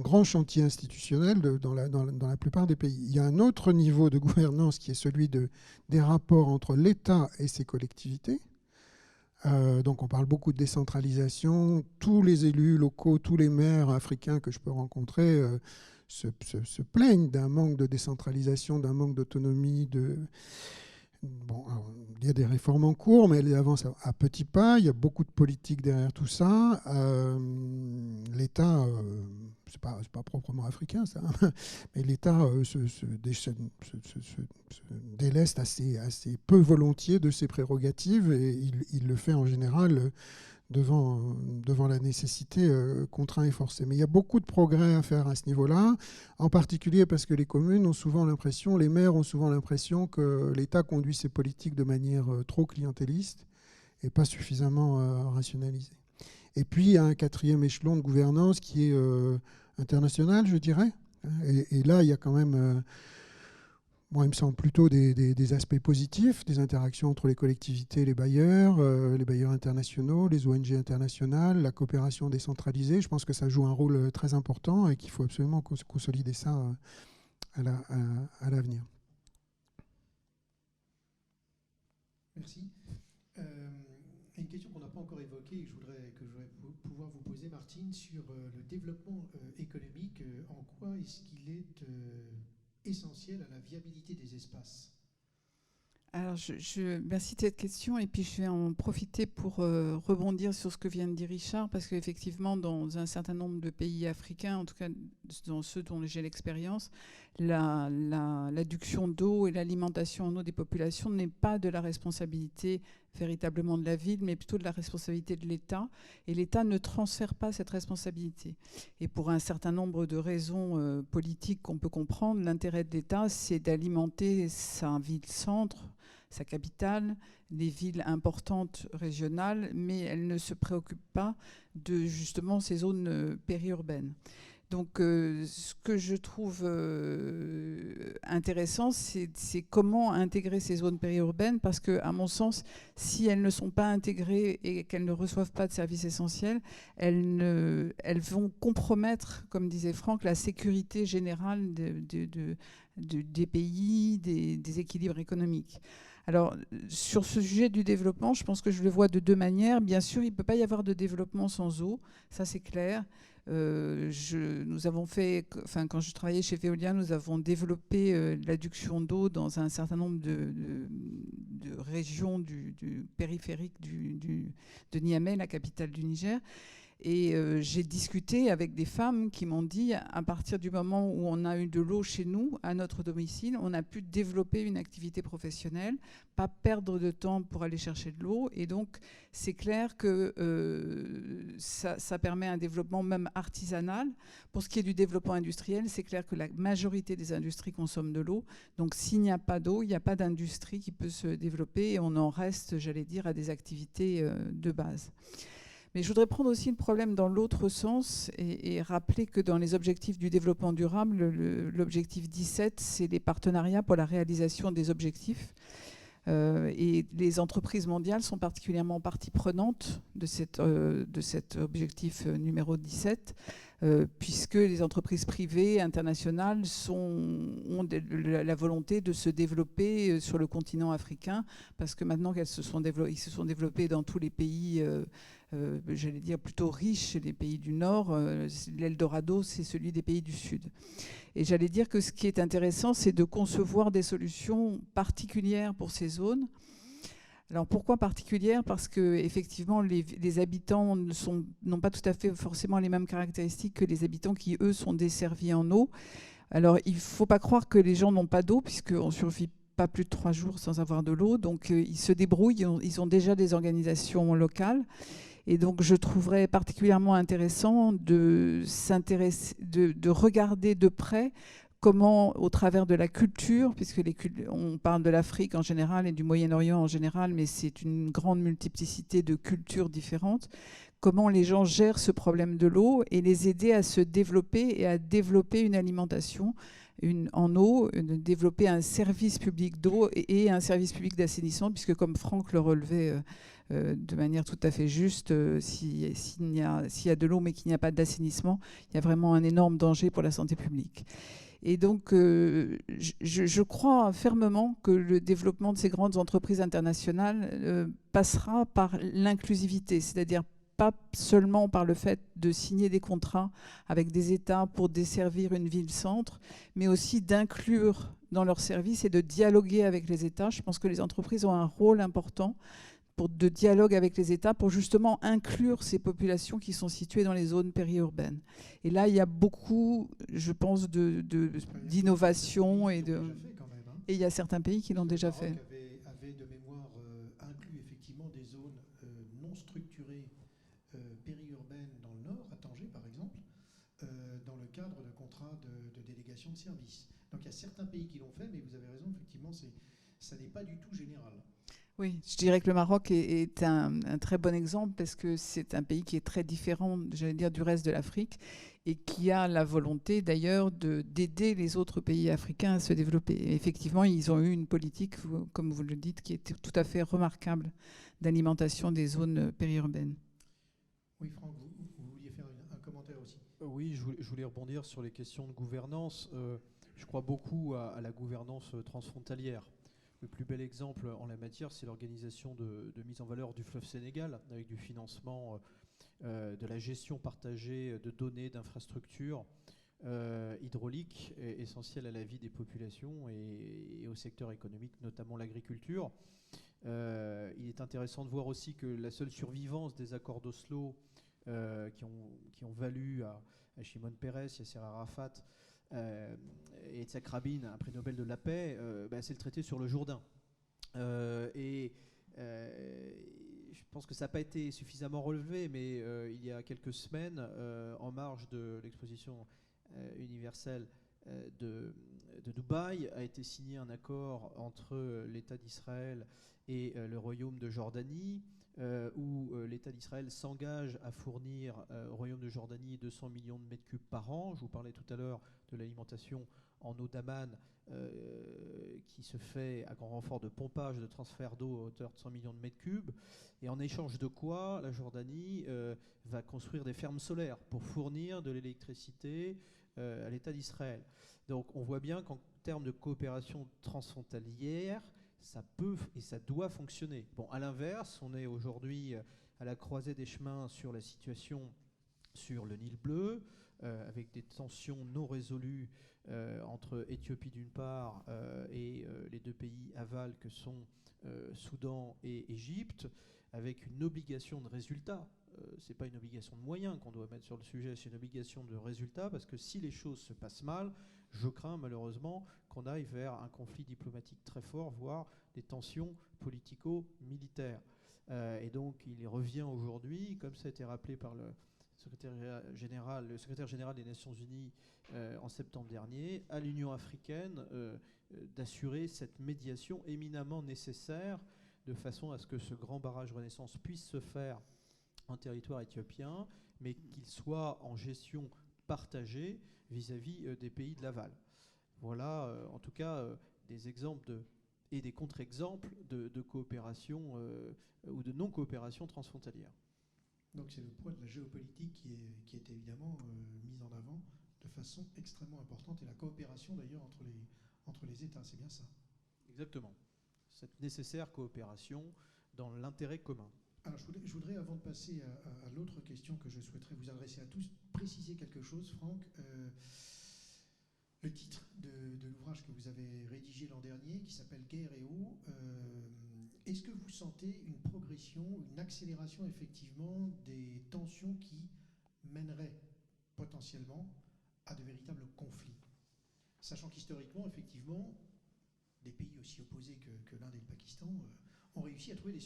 grand chantier institutionnel dans la plupart des pays. Il y a un autre niveau de gouvernance qui est celui des rapports entre l'État et ses collectivités. Donc on parle beaucoup de décentralisation. Tous les élus locaux, tous les maires africains que je peux rencontrer se plaignent d'un manque de décentralisation, d'un manque d'autonomie, il y a des réformes en cours, mais elles avancent à petits pas. Il y a beaucoup de politique derrière tout ça. L'État, c'est pas proprement africain, ça, mais l'État se déleste assez peu volontiers de ses prérogatives et il le fait en général devant la nécessité contrainte et forcée. Mais il y a beaucoup de progrès à faire à ce niveau-là, en particulier parce que les communes ont souvent l'impression, les maires ont souvent l'impression que l'État conduit ses politiques de manière trop clientéliste et pas suffisamment rationalisée. Et puis il y a un 4e échelon de gouvernance qui est international, je dirais. Et là, il y a quand même... il me semble plutôt des aspects positifs, des interactions entre les collectivités et les bailleurs internationaux, les ONG internationales, la coopération décentralisée. Je pense que ça joue un rôle très important et qu'il faut absolument consolider ça à l'avenir. Merci. Une question qu'on n'a pas encore évoquée et que je voudrais pouvoir vous poser, Martine, sur le développement économique. En quoi est-ce qu'il est essentiel à la viabilité des espaces ? Alors, merci de cette question, et puis je vais en profiter pour rebondir sur ce que vient de dire Richard, parce qu'effectivement, dans un certain nombre de pays africains, en tout cas dans ceux dont j'ai l'expérience, l'adduction d'eau et l'alimentation en eau des populations n'est pas de la responsabilité véritablement de la ville, mais plutôt de la responsabilité de l'État, et l'État ne transfère pas cette responsabilité. Et pour un certain nombre de raisons politiques qu'on peut comprendre, l'intérêt de l'État, c'est d'alimenter sa ville-centre, sa capitale, les villes importantes régionales, mais elle ne se préoccupe pas de justement ces zones périurbaines. Donc ce que je trouve intéressant, c'est comment intégrer ces zones périurbaines, parce qu'à mon sens, si elles ne sont pas intégrées et qu'elles ne reçoivent pas de services essentiels, elles vont compromettre, comme disait Franck, la sécurité générale des pays, des équilibres économiques. Alors, sur ce sujet du développement, je pense que je le vois de deux manières. Bien sûr, il ne peut pas y avoir de développement sans eau, ça c'est clair. Nous avons quand je travaillais chez Veolia, nous avons développé l'adduction d'eau dans un certain nombre de régions du périphérique de Niamey, la capitale du Niger. Et j'ai discuté avec des femmes qui m'ont dit, à partir du moment où on a eu de l'eau chez nous, à notre domicile, on a pu développer une activité professionnelle, pas perdre de temps pour aller chercher de l'eau. Et donc, c'est clair que ça permet un développement même artisanal. Pour ce qui est du développement industriel, c'est clair que la majorité des industries consomment de l'eau. Donc, s'il n'y a pas d'eau, il n'y a pas d'industrie qui peut se développer, et on en reste, j'allais dire, à des activités de base. Mais je voudrais prendre aussi le problème dans l'autre sens et rappeler que dans les objectifs du développement durable, l'objectif 17, c'est les partenariats pour la réalisation des objectifs. Et les entreprises mondiales sont particulièrement partie prenante de cet objectif numéro 17, puisque les entreprises privées internationales ont la volonté de se développer sur le continent africain, parce que maintenant ils se sont développés dans tous les pays, j'allais dire plutôt riches, les pays du Nord. L'Eldorado, c'est celui des pays du Sud. Et j'allais dire que ce qui est intéressant, c'est de concevoir des solutions particulières pour ces zones. Alors pourquoi particulières ? Parce qu'effectivement, les habitants n'ont pas tout à fait forcément les mêmes caractéristiques que les habitants qui, eux, sont desservis en eau. Alors il ne faut pas croire que les gens n'ont pas d'eau, puisqu'on ne survit pas plus de 3 jours sans avoir de l'eau. Donc ils se débrouillent, ils ont déjà des organisations locales. Et donc, je trouverais particulièrement intéressant de regarder de près comment, au travers de la culture, puisque on parle de l'Afrique en général et du Moyen-Orient en général, mais c'est une grande multiplicité de cultures différentes, comment les gens gèrent ce problème de l'eau et les aider à se développer et à développer une alimentation en eau, développer un service public d'eau et un service public d'assainissement, puisque comme Franck le relevait de manière tout à fait juste, s'il y a de l'eau mais qu'il n'y a pas d'assainissement, il y a vraiment un énorme danger pour la santé publique. Et donc, je crois fermement que le développement de ces grandes entreprises internationales passera par l'inclusivité, c'est-à-dire pas seulement par le fait de signer des contrats avec des États pour desservir une ville-centre, mais aussi d'inclure dans leurs services et de dialoguer avec les États. Je pense que les entreprises ont un rôle important de dialogue avec les États pour justement inclure ces populations qui sont situées dans les zones périurbaines. Et là, il y a beaucoup, je pense, d'innovation et il y a certains pays qui l'ont déjà fait. Avait de mémoire inclus effectivement des zones non structurées périurbaines dans le Nord, à Tanger par exemple, dans le cadre de contrats de délégation de services. Donc il y a certains pays qui l'ont fait, mais vous avez raison, effectivement, ça n'est pas du tout général. Oui, je dirais que le Maroc est un très bon exemple, parce que c'est un pays qui est très différent, j'allais dire, du reste de l'Afrique, et qui a la volonté d'ailleurs d'aider les autres pays africains à se développer. Et effectivement, ils ont eu une politique, comme vous le dites, qui était tout à fait remarquable d'alimentation des zones périurbaines. Oui, Franck, vous vouliez faire un commentaire aussi. Oui, je voulais rebondir sur les questions de gouvernance. Je crois beaucoup à la gouvernance transfrontalière. Le plus bel exemple en la matière, c'est l'organisation de mise en valeur du fleuve Sénégal, avec du financement de la gestion partagée de données, d'infrastructures hydrauliques, essentielles à la vie des populations et au secteur économique, notamment l'agriculture. Il est intéressant de voir aussi que la seule survivance des accords d'Oslo qui ont valu à Shimon Peres, Yasser Arafat et Yitzhak Rabin un prix Nobel de la paix, c'est le traité sur le Jourdain. Je pense que ça n'a pas été suffisamment relevé, mais il y a quelques semaines, en marge de l'exposition universelle de Dubaï, a été signé un accord entre l'État d'Israël et le Royaume de Jordanie, où l'État d'Israël s'engage à fournir au Royaume de Jordanie 200 millions de mètres cubes par an. Je vous parlais tout à l'heure de l'alimentation en eau d'Amman qui se fait à grand renfort de pompage, de transfert d'eau à hauteur de 100 millions de mètres cubes. Et en échange de quoi, la Jordanie va construire des fermes solaires pour fournir de l'électricité à l'État d'Israël. Donc on voit bien qu'en termes de coopération transfrontalière, ça peut et ça doit fonctionner. Bon, à l'inverse, on est aujourd'hui à la croisée des chemins sur la situation sur le Nil bleu, avec des tensions non résolues entre Éthiopie d'une part et les deux pays aval que sont Soudan et Égypte, avec une obligation de résultat. Ce n'est pas une obligation de moyens qu'on doit mettre sur le sujet, c'est une obligation de résultat, parce que si les choses se passent mal, je crains malheureusement qu'on aille vers un conflit diplomatique très fort, voire des tensions politico-militaires. Et donc il revient aujourd'hui, comme ça a été rappelé par le secrétaire général des Nations Unies en septembre dernier, à l'Union africaine d'assurer cette médiation éminemment nécessaire de façon à ce que ce grand barrage Renaissance puisse se faire en territoire éthiopien, mais qu'il soit en gestion partagée vis-à-vis des pays de l'aval. Voilà, en tout cas, des exemples et des contre-exemples de coopération ou de non-coopération transfrontalière. Donc c'est le poids de la géopolitique qui est évidemment mis en avant de façon extrêmement importante, et la coopération d'ailleurs entre les États, c'est bien ça. Exactement. Cette nécessaire coopération dans l'intérêt commun. Alors je voudrais, avant de passer à l'autre question que je souhaiterais vous adresser à tous, préciser quelque chose, Franck. Le titre de l'ouvrage que vous avez rédigé l'an dernier, qui s'appelle Guerre et eau, est-ce que vous sentez une progression, une accélération effectivement des tensions qui mèneraient potentiellement à de véritables conflits? Sachant qu'historiquement, effectivement, des pays aussi opposés que l'Inde et le Pakistan ont réussi à trouver des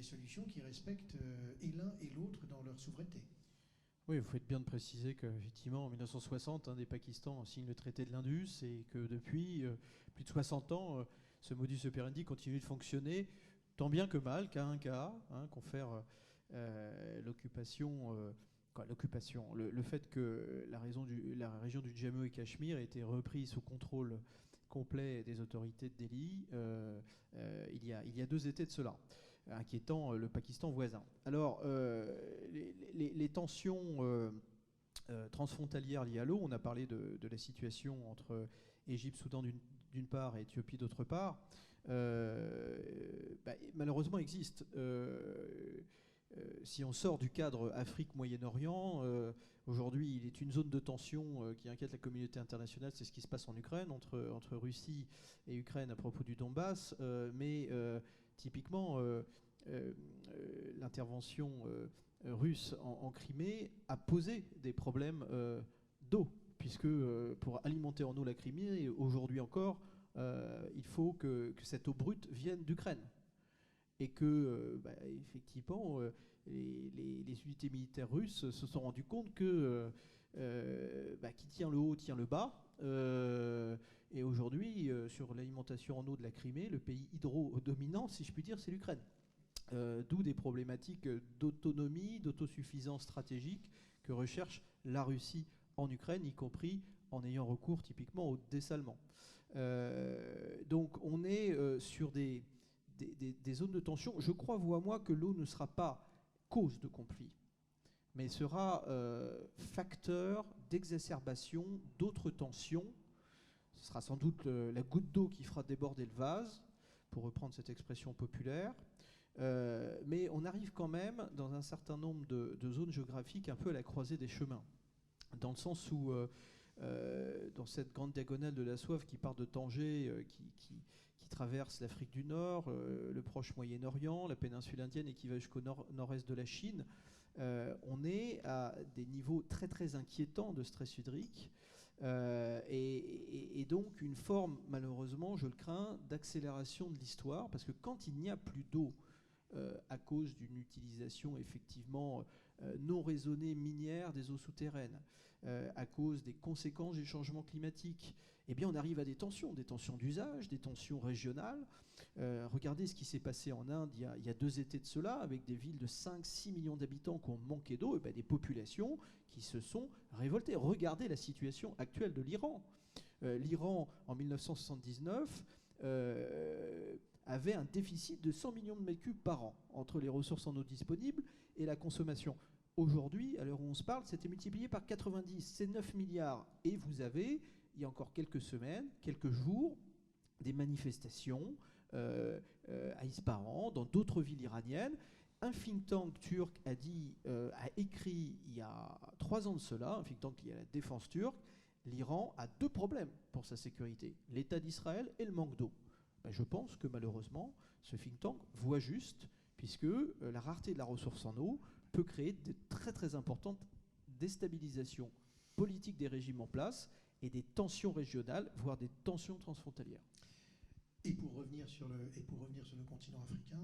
solutions qui respectent et l'un et l'autre dans leur souveraineté. Oui, vous faites bien de préciser qu'effectivement, en 1960, des Pakistan signe le traité de l'Indus et que depuis plus de 60 ans, ce modus operandi continue de fonctionner tant bien que mal, cas un cas, confère l'occupation, le fait que la région du Jammu et Cachemire a été reprise sous contrôle complet des autorités de Delhi il y a 2 étés de cela, inquiétant le Pakistan voisin. Alors, les tensions transfrontalières liées à l'eau, on a parlé de la situation entre Égypte, Soudan d'une part et Éthiopie d'autre part, malheureusement existent. Si on sort du cadre Afrique-Moyen-Orient, aujourd'hui il est une zone de tension qui inquiète la communauté internationale, c'est ce qui se passe en Ukraine, entre Russie et Ukraine à propos du Donbass, mais typiquement l'intervention russe en Crimée a posé des problèmes d'eau, puisque pour alimenter en eau la Crimée, aujourd'hui encore, il faut que cette eau brute vienne d'Ukraine. Et que, effectivement, les unités militaires russes se sont rendus compte que qui tient le haut tient le bas. Et aujourd'hui, sur l'alimentation en eau de la Crimée, le pays hydro-dominant, si je puis dire, c'est l'Ukraine. D'où des problématiques d'autonomie, d'autosuffisance stratégique que recherche la Russie en Ukraine, y compris en ayant recours typiquement au dessalement. Donc on est sur des zones de tension. Je crois, vous à moi, que l'eau ne sera pas cause de conflit, mais sera facteur d'exacerbation d'autres tensions. Ce sera sans doute la goutte d'eau qui fera déborder le vase, pour reprendre cette expression populaire. Mais on arrive quand même dans un certain nombre de zones géographiques un peu à la croisée des chemins, dans le sens où dans cette grande diagonale de la soif qui part de Tanger, qui traverse l'Afrique du Nord, le proche Moyen-Orient, la péninsule indienne et qui va jusqu'au nord-est de la Chine, on est à des niveaux très très inquiétants de stress hydrique et donc une forme, malheureusement, je le crains, d'accélération de l'histoire, parce que quand il n'y a plus d'eau à cause d'une utilisation effectivement non raisonnée minière des eaux souterraines, à cause des conséquences du changement climatique, eh bien on arrive à des tensions d'usage, des tensions régionales. Regardez ce qui s'est passé en Inde il y a 2 étés de cela, avec des villes de 5-6 millions d'habitants qui ont manqué d'eau, et bien des populations qui se sont révoltées. Regardez la situation actuelle de l'Iran. L'Iran, en 1979, avait un déficit de 100 millions de mètres cubes par an entre les ressources en eau disponibles et la consommation. Aujourd'hui, à l'heure où on se parle, c'était multiplié par 90, c'est 9 milliards. Et vous avez, il y a encore quelques semaines, quelques jours, des manifestations à Ispahan, dans d'autres villes iraniennes. Un think tank turc a écrit il y a 3 ans de cela, un think tank lié à la défense turque, l'Iran a 2 problèmes pour sa sécurité, l'État d'Israël et le manque d'eau. Ben, je pense que malheureusement, ce think tank voit juste, puisque la rareté de la ressource en eau peut créer de très très importantes déstabilisations politiques des régimes en place et des tensions régionales, voire des tensions transfrontalières. Et pour revenir sur le continent africain,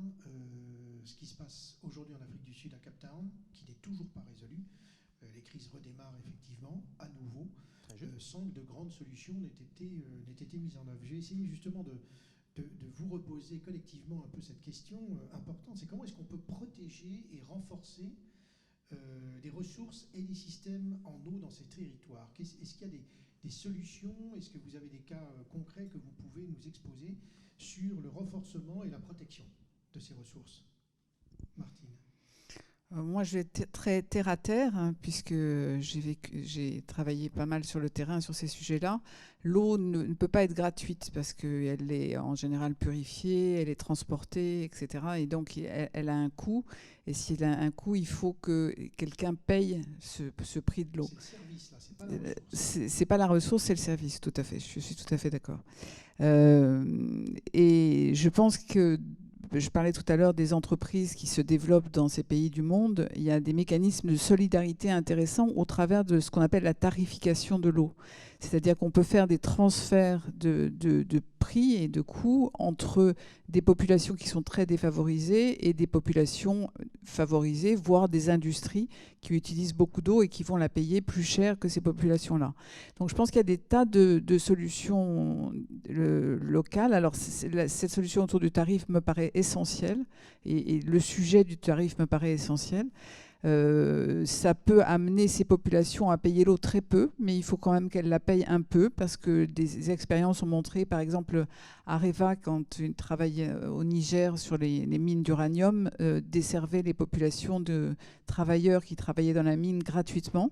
ce qui se passe aujourd'hui en Afrique du Sud à Cape Town, qui n'est toujours pas résolu, les crises redémarrent effectivement à nouveau, sans que de grandes solutions n'aient été mises en œuvre. J'ai essayé justement de vous reposer collectivement un peu cette question importante, c'est comment est-ce qu'on peut protéger et renforcer les ressources et les systèmes en eau dans ces territoires. Est-ce qu'il y a des solutions? Est-ce que vous avez des cas concrets que vous pouvez nous exposer sur le renforcement et la protection de ces ressources? Martine. Moi, je vais être très terre à terre, hein, puisque j'ai travaillé pas mal sur le terrain sur ces sujets-là. L'eau ne peut pas être gratuite parce qu'elle est en général purifiée, elle est transportée, etc. Et donc, elle a un coût. Et s'il a un coût, il faut que quelqu'un paye ce prix de l'eau. C'est le service, là, c'est pas la ressource. C'est pas la ressource, c'est le service, tout à fait. Je suis tout à fait d'accord. Et je pense que je parlais tout à l'heure des entreprises qui se développent dans ces pays du monde. Il y a des mécanismes de solidarité intéressants au travers de ce qu'on appelle la tarification de l'eau. C'est-à-dire qu'on peut faire des transferts de prix et de coûts entre des populations qui sont très défavorisées et des populations favorisées, voire des industries qui utilisent beaucoup d'eau et qui vont la payer plus cher que ces populations-là. Donc je pense qu'il y a des tas de solutions locales. Alors cette solution autour du tarif me paraît essentielle et le sujet du tarif me paraît essentiel. Ça peut amener ces populations à payer l'eau très peu, mais il faut quand même qu'elles la payent un peu, parce que des expériences ont montré, par exemple, Areva, quand il travaillait au Niger sur les mines d'uranium, desservait les populations de travailleurs qui travaillaient dans la mine gratuitement.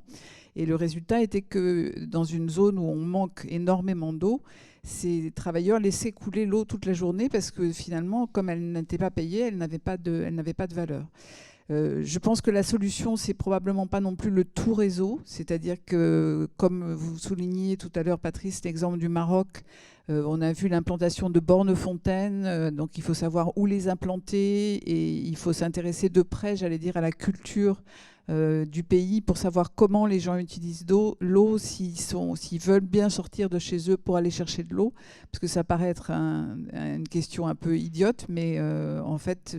Et le résultat était que dans une zone où on manque énormément d'eau, ces travailleurs laissaient couler l'eau toute la journée, parce que finalement, comme elle n'était pas payée, elle n'avait pas de valeur. Je pense que la solution, c'est probablement pas non plus le tout réseau, c'est-à-dire que, comme vous souligniez tout à l'heure, Patrice, l'exemple du Maroc, on a vu l'implantation de bornes-fontaines, donc il faut savoir où les implanter et il faut s'intéresser de près, j'allais dire, à la culture du pays pour savoir comment les gens utilisent l'eau, s'ils veulent bien sortir de chez eux pour aller chercher de l'eau, parce que ça paraît être une question un peu idiote, mais en fait,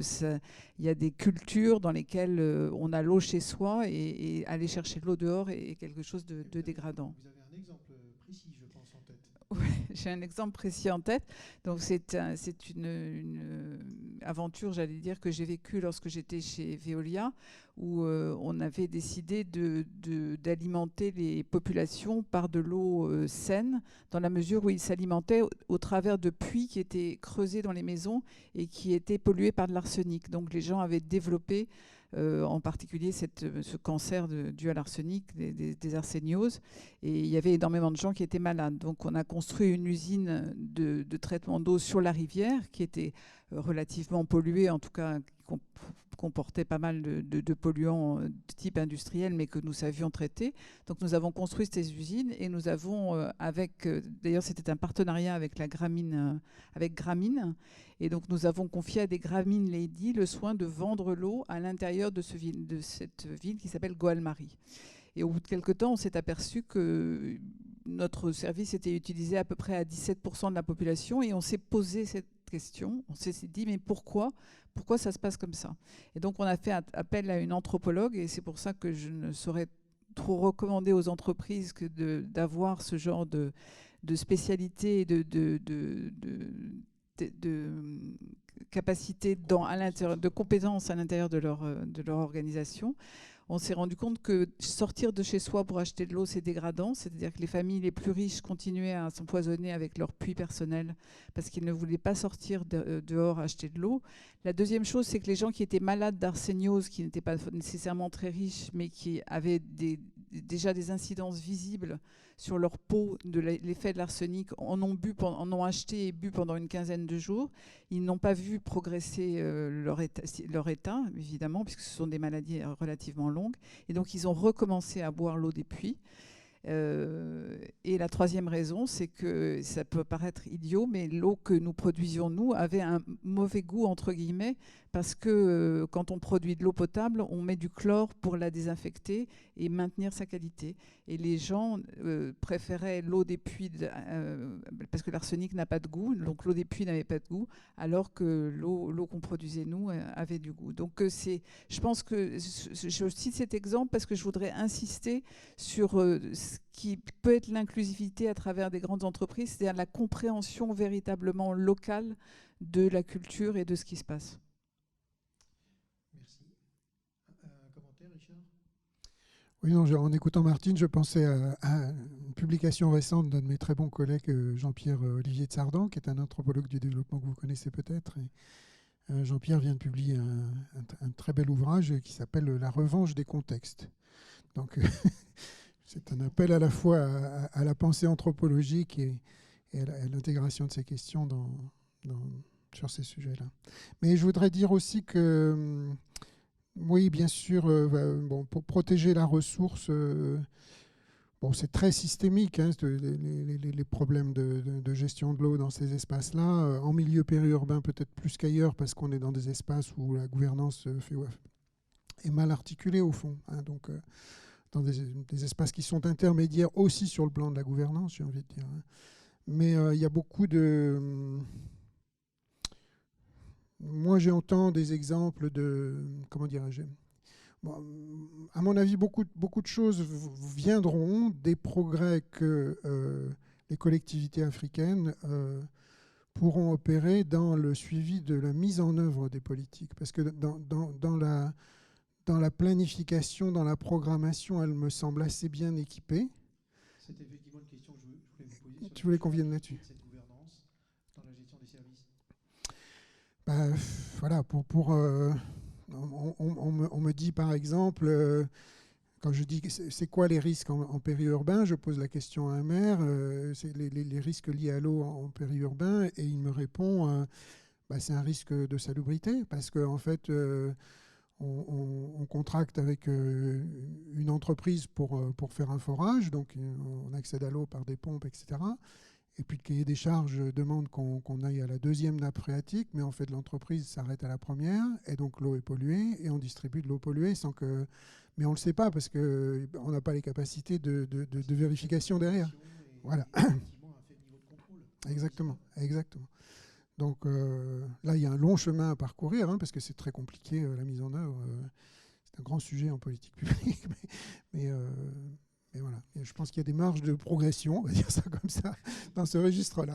il y a des cultures dans lesquelles on a l'eau chez soi et aller chercher de l'eau dehors est quelque chose de dégradant. Vous avez un exemple précis, je pense, en tête. Oui, j'ai un exemple précis en tête. Donc c'est une aventure, j'allais dire, que j'ai vécue lorsque j'étais chez Veolia, où on avait décidé d'alimenter les populations par de l'eau saine, dans la mesure où ils s'alimentaient au travers de puits qui étaient creusés dans les maisons et qui étaient pollués par de l'arsenic. Donc les gens avaient développé en particulier ce cancer dû à l'arsenic, des arsénioses. Et il y avait énormément de gens qui étaient malades. Donc on a construit une usine de traitement d'eau sur la rivière qui était relativement polluée, en tout cas qui comportait pas mal de polluants de type industriel, mais que nous savions traiter. Donc nous avons construit ces usines et nous avons, d'ailleurs c'était un partenariat avec Gramine, et donc nous avons confié à des Gramine Lady le soin de vendre l'eau à l'intérieur de cette ville qui s'appelle Goalmari. Et au bout de quelques temps, on s'est aperçu que notre service était utilisé à peu près à 17% de la population, et on s'est posé cette question. On s'est dit, mais pourquoi ça se passe comme ça? Et donc, on a fait appel à une anthropologue, et c'est pour ça que je ne saurais trop recommander aux entreprises que d'avoir ce genre de spécialité et de capacité à l'intérieur, de compétences à l'intérieur de leur organisation. On s'est rendu compte que sortir de chez soi pour acheter de l'eau, c'est dégradant. C'est-à-dire que les familles les plus riches continuaient à s'empoisonner avec leur puits personnel parce qu'ils ne voulaient pas sortir dehors acheter de l'eau. La deuxième chose, c'est que les gens qui étaient malades d'arséniose, qui n'étaient pas nécessairement très riches, mais qui avaient déjà des incidences visibles sur leur peau de l'effet de l'arsenic, en ont acheté et bu pendant une quinzaine de jours. Ils n'ont pas vu progresser leur état, évidemment, puisque ce sont des maladies relativement longues. Et donc, ils ont recommencé à boire l'eau des puits. Et la troisième raison, c'est que ça peut paraître idiot, mais l'eau que nous produisions, nous, avait un mauvais goût, entre guillemets, parce que quand on produit de l'eau potable, on met du chlore pour la désinfecter et maintenir sa qualité. Et les gens préféraient l'eau des puits, parce que l'arsenic n'a pas de goût, donc l'eau des puits n'avait pas de goût, alors que l'eau qu'on produisait, nous, avait du goût. Donc je pense que je cite cet exemple parce que je voudrais insister sur ce qui peut être l'inclusivité à travers des grandes entreprises, c'est-à-dire la compréhension véritablement locale de la culture et de ce qui se passe. Merci. Un commentaire, Richard? Oui, non, en écoutant Martine, je pensais à une publication récente d'un de mes très bons collègues, Jean-Pierre Olivier de Sardan, qui est un anthropologue du développement que vous connaissez peut-être. Jean-Pierre vient de publier un très bel ouvrage qui s'appelle « La revanche des contextes ». Donc, c'est un appel à la fois à la pensée anthropologique et à l'intégration de ces questions sur ces sujets-là. Mais je voudrais dire aussi que, oui, bien sûr, pour protéger la ressource, c'est très systémique, hein, les problèmes de gestion de l'eau dans ces espaces-là. En milieu périurbain, peut-être plus qu'ailleurs, parce qu'on est dans des espaces où la gouvernance est mal articulée, au fond. Hein, donc, dans des espaces qui sont intermédiaires aussi sur le plan de la gouvernance, j'ai envie de dire. Hein. Mais il y a beaucoup de... Moi, j'entends des exemples de... Comment dirais-je ? Bon, à mon avis, beaucoup de choses viendront des progrès que les collectivités africaines pourront opérer dans le suivi de la mise en œuvre des politiques. Parce que dans la planification, dans la programmation, elle me semble assez bien équipée. C'est effectivement une question que je voulais vous poser. Tu voulais qu'on vienne là-dessus. Cette gouvernance dans la gestion des services. Voilà, on me dit par exemple, quand je dis c'est quoi les risques en périurbain, je pose la question à un maire, c'est les risques liés à l'eau en périurbain, et il me répond c'est un risque de salubrité, parce qu'en fait on contracte avec une entreprise pour faire un forage, donc on accède à l'eau par des pompes, etc. Et puis le cahier des charges demande qu'on aille à la deuxième nappe phréatique, mais en fait l'entreprise s'arrête à la première, et donc l'eau est polluée, et on distribue de l'eau polluée sans que... Mais on ne le sait pas, parce qu'on n'a pas les capacités de vérification derrière. Voilà. Effectivement, un faible niveau de contrôle. Exactement. Donc là, il y a un long chemin à parcourir, hein, parce que c'est très compliqué, la mise en œuvre. C'est un grand sujet en politique publique, mais voilà. Et je pense qu'il y a des marges de progression, on va dire ça comme ça, dans ce registre-là.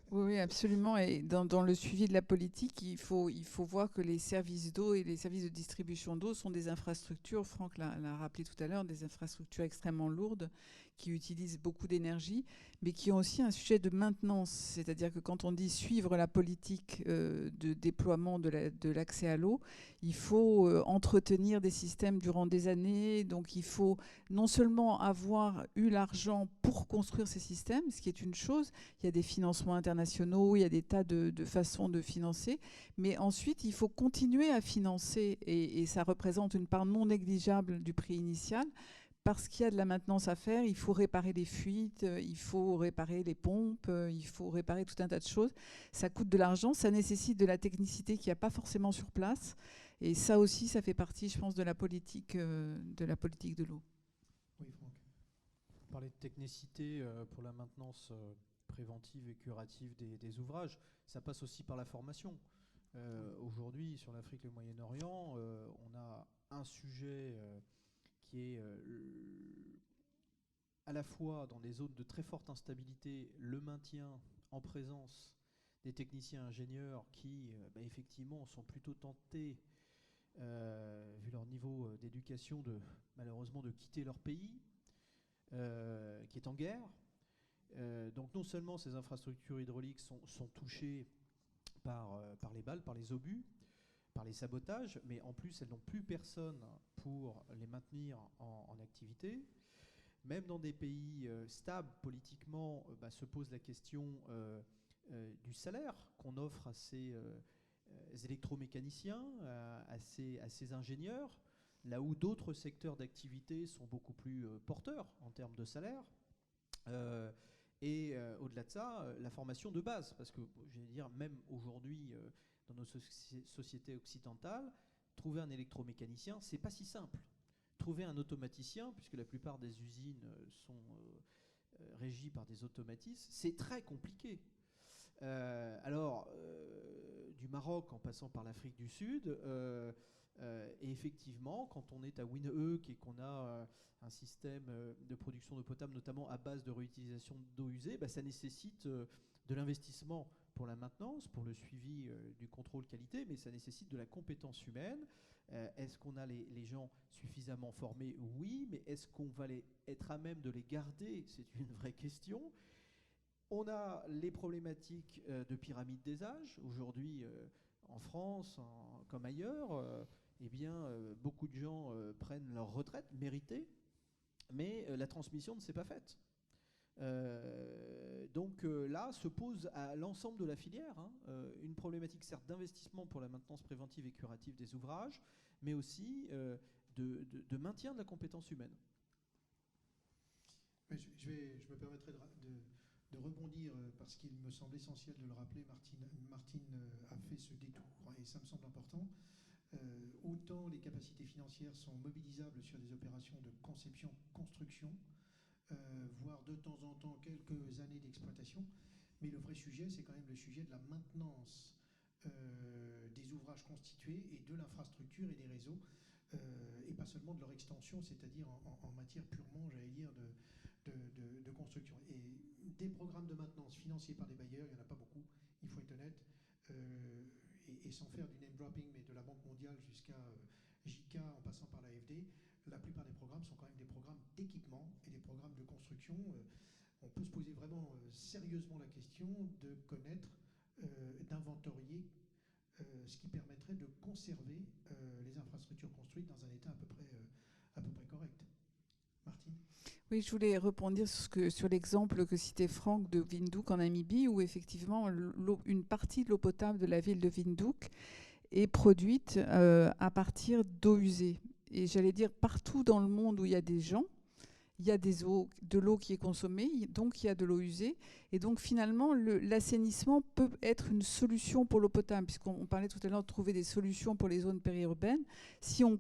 Oui, absolument. Et dans le suivi de la politique, il faut voir que les services d'eau et les services de distribution d'eau sont des infrastructures, Franck l'a rappelé tout à l'heure, des infrastructures extrêmement lourdes qui utilisent beaucoup d'énergie, mais qui ont aussi un sujet de maintenance. C'est-à-dire que quand on dit suivre la politique de déploiement de l'accès à l'eau, il faut entretenir des systèmes durant des années. Donc il faut non seulement avoir eu l'argent pour construire ces systèmes, ce qui est une chose, il y a des financements internationaux, il y a des tas de façons de financer, mais ensuite il faut continuer à financer, et ça représente une part non négligeable du prix initial, parce qu'il y a de la maintenance à faire. Il faut réparer les fuites, il faut réparer les pompes, il faut réparer tout un tas de choses. Ça coûte de l'argent, ça nécessite de la technicité qu'il n'y a pas forcément sur place. Et ça aussi, ça fait partie, je pense, de la politique de l'eau. Oui, Franck. Vous parlez de technicité pour la maintenance préventive et curative des ouvrages. Ça passe aussi par la formation. Aujourd'hui, sur l'Afrique et le Moyen-Orient, on a un sujet qui est à la fois dans des zones de très forte instabilité, le maintien en présence des techniciens ingénieurs qui, effectivement, sont plutôt tentés, vu leur niveau d'éducation, malheureusement de quitter leur pays, qui est en guerre. Donc non seulement ces infrastructures hydrauliques sont touchées par les balles, par les obus, par les sabotages, mais en plus elles n'ont plus personne pour les maintenir en activité. Même dans des pays stables politiquement, se pose la question du salaire qu'on offre à ces électromécaniciens, à ces ingénieurs, là où d'autres secteurs d'activité sont beaucoup plus porteurs en termes de salaire. Et au-delà de ça, la formation de base, parce que je vais dire, même aujourd'hui, dans nos sociétés occidentales, trouver un électromécanicien, c'est pas si simple. Trouver un automaticien, puisque la plupart des usines sont régies par des automatismes, c'est très compliqué. Du Maroc en passant par l'Afrique du Sud, et effectivement, quand on est à Windhoek et qu'on a un système de production d'eau potable, notamment à base de réutilisation d'eau usée, ça nécessite de l'investissement pour la maintenance, pour le suivi du contrôle qualité, mais ça nécessite de la compétence humaine. Est-ce qu'on a les gens suffisamment formés? Oui, mais est-ce qu'on va être à même de les garder? C'est une vraie question. On a les problématiques de pyramide des âges. Aujourd'hui, en France, comme ailleurs, beaucoup de gens prennent leur retraite méritée, mais la transmission ne s'est pas faite. Donc là, se pose à l'ensemble de la filière une problématique certes d'investissement pour la maintenance préventive et curative des ouvrages, mais aussi de maintien de la compétence humaine. Mais je me permettrai de rebondir parce qu'il me semble essentiel de le rappeler. Martine a fait ce détour et ça me semble important. Autant les capacités financières sont mobilisables sur des opérations de conception-construction, voire de temps en temps quelques années d'exploitation, mais le vrai sujet, c'est quand même le sujet de la maintenance des ouvrages constitués et de l'infrastructure et des réseaux, et pas seulement de leur extension, c'est-à-dire en matière purement, j'allais dire, de construction. Et des programmes de maintenance financés par des bailleurs, il n'y en a pas beaucoup, il faut être honnête, et sans faire du name dropping, mais de la Banque mondiale jusqu'à JICA en passant par l'AFD, la plupart des programmes sont quand même des programmes d'équipement et des programmes de construction. On peut se poser vraiment sérieusement la question de connaître, d'inventorier ce qui permettrait de conserver les infrastructures construites dans un état à peu près correct. Martine ? Oui, je voulais rebondir sur l'exemple que citait Franck de Windhoek en Namibie, où effectivement une partie de l'eau potable de la ville de Windhoek est produite à partir d'eau usée. Et j'allais dire, partout dans le monde où il y a des gens, il y a de l'eau qui est consommée, donc il y a de l'eau usée. Et donc finalement, l'assainissement peut être une solution pour l'eau potable, puisqu'on parlait tout à l'heure de trouver des solutions pour les zones périurbaines. Si on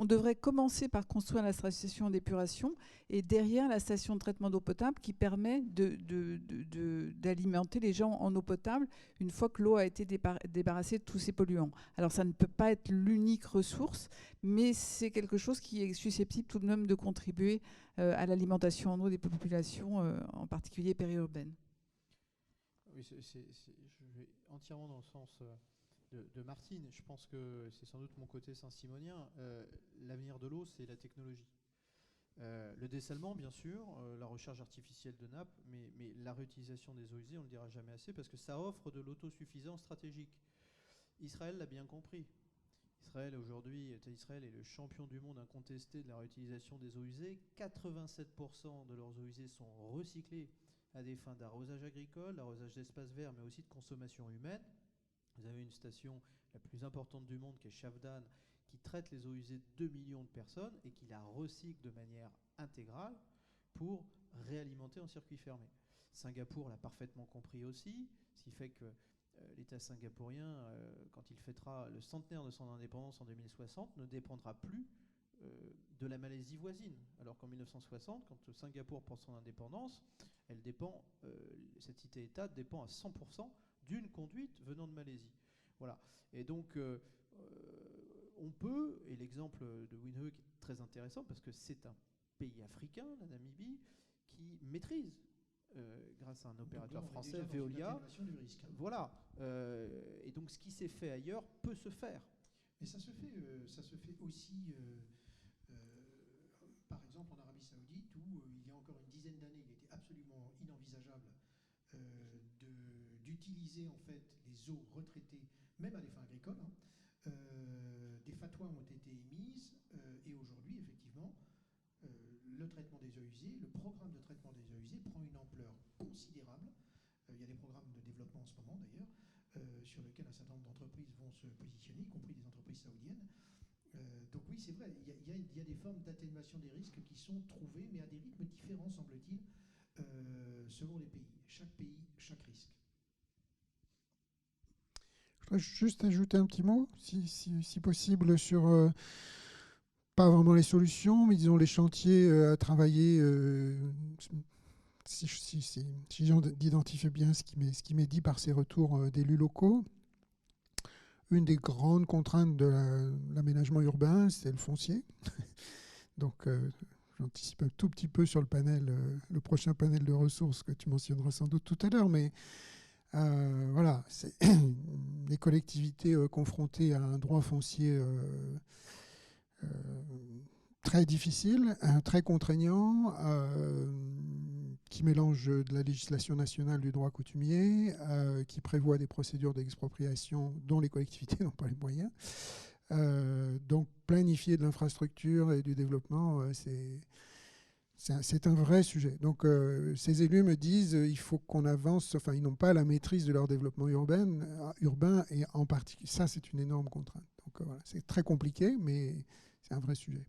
devrait commencer par construire la station d'épuration et derrière la station de traitement d'eau potable qui permet d'alimenter les gens en eau potable une fois que l'eau a été débarrassée de tous ces polluants. Alors ça ne peut pas être l'unique ressource, mais c'est quelque chose qui est susceptible tout de même de contribuer à l'alimentation en eau des populations, en particulier périurbaines. Oui, je vais entièrement dans le sens de Martine. Je pense que c'est sans doute mon côté saint-simonien. L'avenir de l'eau, c'est la technologie. Le dessalement, bien sûr, la recharge artificielle de nappes, mais la réutilisation des eaux usées, on ne le dira jamais assez, parce que ça offre de l'autosuffisance stratégique. Israël l'a bien compris. Israël est le champion du monde incontesté de la réutilisation des eaux usées. 87% de leurs eaux usées sont recyclées à des fins d'arrosage agricole, d'arrosage d'espaces verts, mais aussi de consommation humaine. Vous avez une station la plus importante du monde qui est Shavdan, qui traite les eaux usées de 2 millions de personnes et qui la recycle de manière intégrale pour réalimenter en circuit fermé. Singapour l'a parfaitement compris aussi, ce qui fait que l'État singapourien, quand il fêtera le centenaire de son indépendance en 2060, ne dépendra plus de la Malaisie voisine. Alors qu'en 1960, quand Singapour prend son indépendance, cette cité-État dépend à 100% d'une conduite venant de Malaisie. Voilà. Et donc, on peut, et l'exemple de Windhoek est très intéressant parce que c'est un pays africain, la Namibie, qui maîtrise, grâce à un opérateur français, Veolia. Voilà. Et donc, ce qui s'est fait ailleurs peut se faire. Mais ça se fait aussi, par exemple, en Arabie Saoudite, où il y a encore une dizaine d'années, il était absolument inenvisageable d'utiliser en fait les eaux retraitées, même à des fins agricoles. Des fatwas ont été émises et aujourd'hui, effectivement, le traitement des eaux usées, le programme de traitement des eaux usées prend une ampleur considérable. Il y a des programmes de développement en ce moment d'ailleurs, sur lesquels un certain nombre d'entreprises vont se positionner, y compris des entreprises saoudiennes. Donc oui, c'est vrai, il y a des formes d'atténuation des risques qui sont trouvées, mais à des rythmes différents, semble-t-il, selon les pays. Chaque pays, chaque risque. Je voudrais juste ajouter un petit mot, si possible, sur pas vraiment les solutions, mais disons les chantiers à travailler. Si d'identifier bien ce qui m'est dit par ces retours d'élus locaux. Une des grandes contraintes de l'aménagement urbain, c'est le foncier. Donc, j'anticipe un tout petit peu sur le panel, le prochain panel de ressources que tu mentionneras sans doute tout à l'heure, mais voilà, c'est les collectivités confrontées à un droit foncier très difficile, très contraignant, qui mélange de la législation nationale du droit coutumier, qui prévoit des procédures d'expropriation dont les collectivités n'ont pas les moyens. Donc planifier de l'infrastructure et du développement, c'est un vrai sujet. Donc ces élus me disent il faut qu'on avance, enfin ils n'ont pas la maîtrise de leur développement urbain et en particulier, ça c'est une énorme contrainte. Donc voilà, c'est très compliqué, mais c'est un vrai sujet.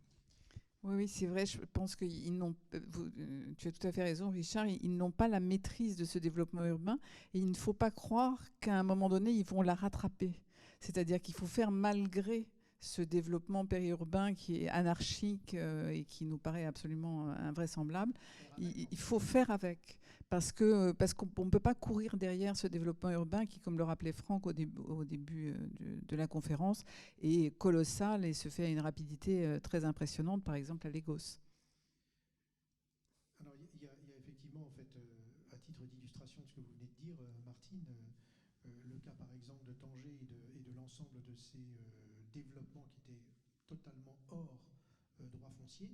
Oui, c'est vrai. Je pense que tu as tout à fait raison, Richard. Ils n'ont pas la maîtrise de ce développement urbain et il ne faut pas croire qu'à un moment donné, ils vont la rattraper. C'est-à-dire qu'il faut faire malgré ce développement périurbain qui est anarchique et qui nous paraît absolument invraisemblable. Il faut faire avec. Parce qu'on ne peut pas courir derrière ce développement urbain qui, comme le rappelait Franck au début de la conférence, est colossal et se fait à une rapidité très impressionnante, par exemple à Lagos. Alors il y a effectivement, en fait, à titre d'illustration de ce que vous venez de dire, Martine, le cas par exemple de Tanger et de l'ensemble de ces développements qui étaient totalement hors droit foncier,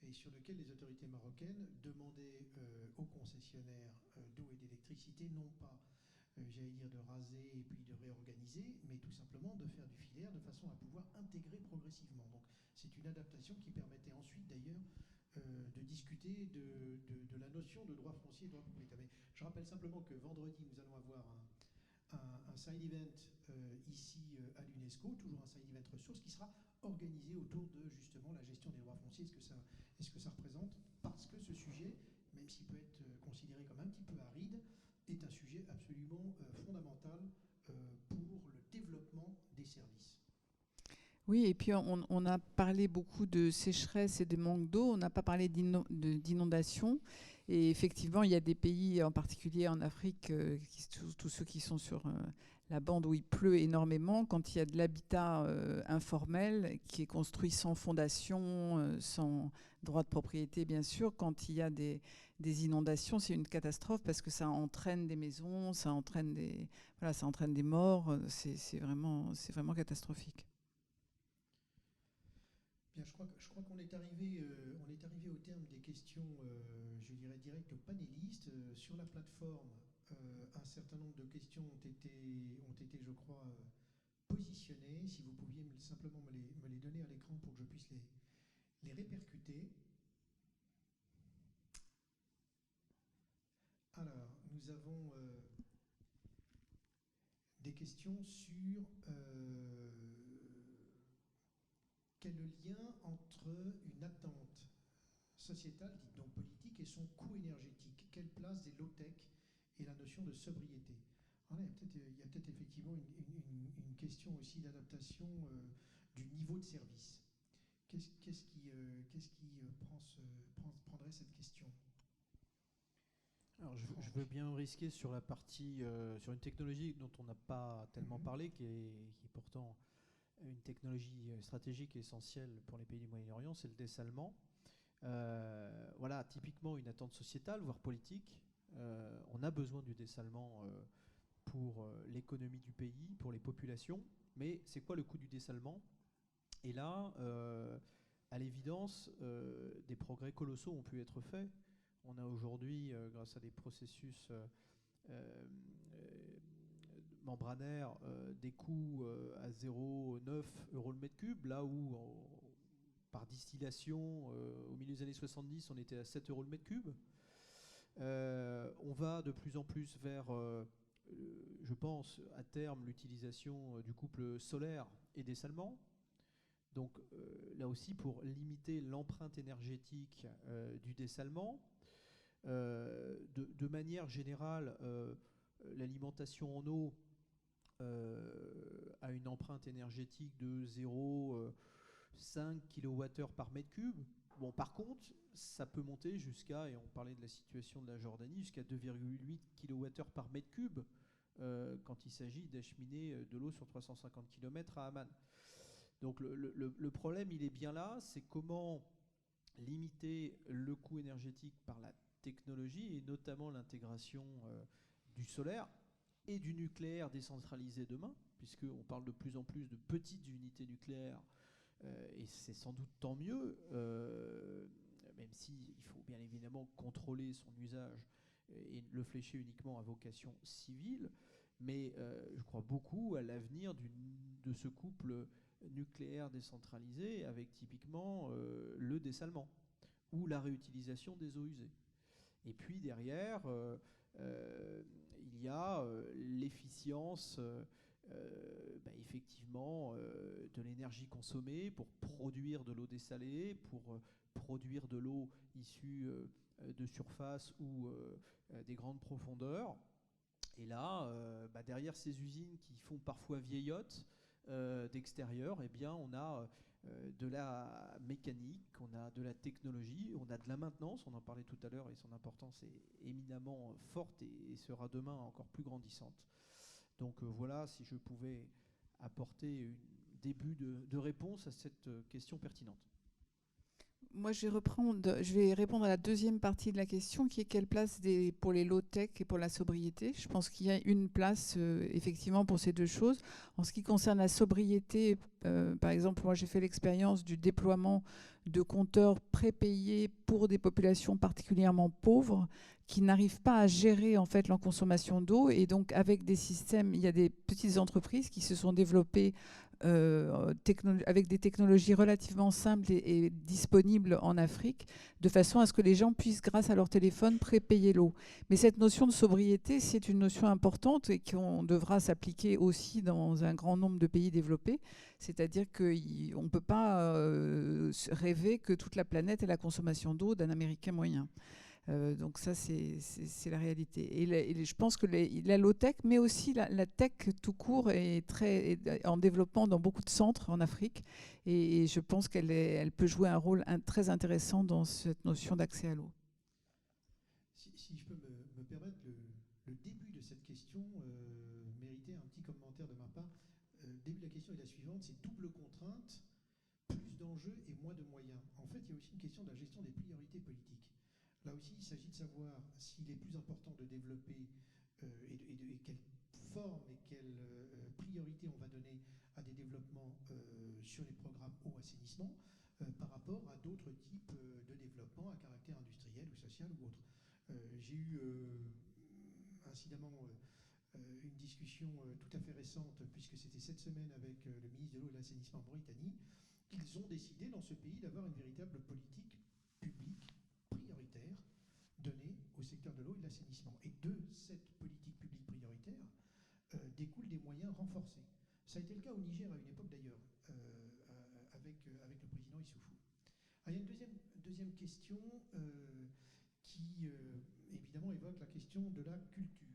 et sur lequel les autorités marocaines demandaient aux concessionnaires d'eau et d'électricité non pas, j'allais dire, de raser et puis de réorganiser, mais tout simplement de faire du filaire de façon à pouvoir intégrer progressivement. Donc c'est une adaptation qui permettait ensuite d'ailleurs de discuter de la notion de droit foncier et de droit propriétaire. Mais je rappelle simplement que vendredi, nous allons avoir un side event ici à l'UNESCO, toujours un side event ressources, qui sera organisé autour de justement la gestion des droits fonciers, ce que ça représente, parce que ce sujet, même s'il peut être considéré comme un petit peu aride, est un sujet absolument fondamental pour le développement des services. Oui, et puis on a parlé beaucoup de sécheresse et de manque d'eau, on n'a pas parlé d'inondation. Et effectivement, il y a des pays, en particulier en Afrique, tous ceux qui sont sur la bande où il pleut énormément, quand il y a de l'habitat informel qui est construit sans fondation, sans droit de propriété bien sûr, quand il y a des inondations, c'est une catastrophe parce que ça entraîne des maisons, ça entraîne des morts, c'est vraiment catastrophique. Bien, je crois qu'on est on est arrivé au terme des questions, je dirais, directes aux panélistes. Sur la plateforme, un certain nombre de questions ont été je crois, positionnées. Si vous pouviez simplement me les donner à l'écran pour que je puisse les répercuter. Alors, nous avons des questions sur quel est le lien entre une attente sociétale, dite donc politique, et son coût énergétique. Quelle place des low-tech et la notion de sobriété. Alors là, il y a peut-être effectivement une question aussi d'adaptation du niveau de service. Qu'est-ce qui prendrait cette question? Alors, je veux bien risquer sur la partie, sur une technologie dont on n'a pas tellement parlé, qui est pourtant une technologie stratégique et essentielle pour les pays du Moyen-Orient, c'est le dessalement. Voilà, typiquement une attente sociétale, voire politique. On a besoin du dessalement pour l'économie du pays, pour les populations. Mais c'est quoi le coût du dessalement? Et là, à l'évidence, des progrès colossaux ont pu être faits. On a aujourd'hui, grâce à des processus membranaires, des coûts à 0,9 € le mètre cube, là où par distillation, au milieu des années 70, on était à 7 € le mètre cube. On va de plus en plus vers, je pense, à terme, l'utilisation du couple solaire et dessalement. Donc là aussi, pour limiter l'empreinte énergétique du dessalement. De manière générale, l'alimentation en eau a une empreinte énergétique de 0,5 kWh par mètre cube. Bon, par contre, ça peut monter jusqu'à, et on parlait de la situation de la Jordanie, jusqu'à 2,8 kWh par mètre cube quand il s'agit d'acheminer de l'eau sur 350 km à Amman. Donc le problème, il est bien là, c'est comment limiter le coût énergétique par la technologie et notamment l'intégration du solaire et du nucléaire décentralisé demain, puisqu'on parle de plus en plus de petites unités nucléaires, et c'est sans doute tant mieux, même s'il faut bien évidemment contrôler son usage et le flécher uniquement à vocation civile, mais je crois beaucoup à l'avenir de ce couple nucléaire décentralisé avec typiquement le dessalement ou la réutilisation des eaux usées. Et puis derrière, il y a l'efficience effectivement de l'énergie consommée pour produire de l'eau dessalée, pour produire de l'eau issue de surface ou des grandes profondeurs. Et là, derrière ces usines qui font parfois vieillottes d'extérieur, eh bien, on a de la mécanique, on a de la technologie, on a de la maintenance, on en parlait tout à l'heure, et son importance est éminemment forte et sera demain encore plus grandissante. Donc voilà, si je pouvais apporter un début de réponse à cette question pertinente. Moi, je vais répondre à la deuxième partie de la question, qui est quelle place pour les low-tech et pour la sobriété. Je pense qu'il y a une place, effectivement, pour ces deux choses. En ce qui concerne la sobriété, par exemple, moi, j'ai fait l'expérience du déploiement de compteurs prépayés pour des populations particulièrement pauvres qui n'arrivent pas à gérer, en fait, leur consommation d'eau. Et donc, avec des systèmes, il y a des petites entreprises qui se sont développées avec des technologies relativement simples et disponibles en Afrique, de façon à ce que les gens puissent, grâce à leur téléphone, prépayer l'eau. Mais cette notion de sobriété, c'est une notion importante et qu'on devra s'appliquer aussi dans un grand nombre de pays développés. C'est-à-dire qu'on ne peut pas rêver que toute la planète ait la consommation d'eau d'un Américain moyen. Donc ça, c'est la réalité. Et je pense que la low-tech, mais aussi la tech tout court, est en développement dans beaucoup de centres en Afrique. Et je pense qu'elle peut jouer un rôle très intéressant dans cette notion d'accès à l'eau. Si je peux me permettre, le début de cette question méritait un petit commentaire de ma part. Le début de la question est la suivante, c'est double contrainte, plus d'enjeux et moins de moyens. En fait, il y a aussi une question de la gestion des priorités politiques. Là aussi, il s'agit de savoir s'il est plus important de développer et quelle forme et quelle priorité on va donner à des développements sur les programmes eau-assainissement, par rapport à d'autres types de développement à caractère industriel ou social ou autre. J'ai eu incidemment une discussion tout à fait récente, puisque c'était cette semaine avec le ministre de l'eau et de l'assainissement en Mauritanie. Ils ont décidé dans ce pays d'avoir une véritable politique publique prioritaire donnée au secteur de l'eau et de l'assainissement. Et de cette politique publique prioritaire découlent des moyens renforcés. Ça a été le cas au Niger à une époque d'ailleurs, avec le président Issoufou. Il y a une deuxième question qui évidemment évoque la question de la culture.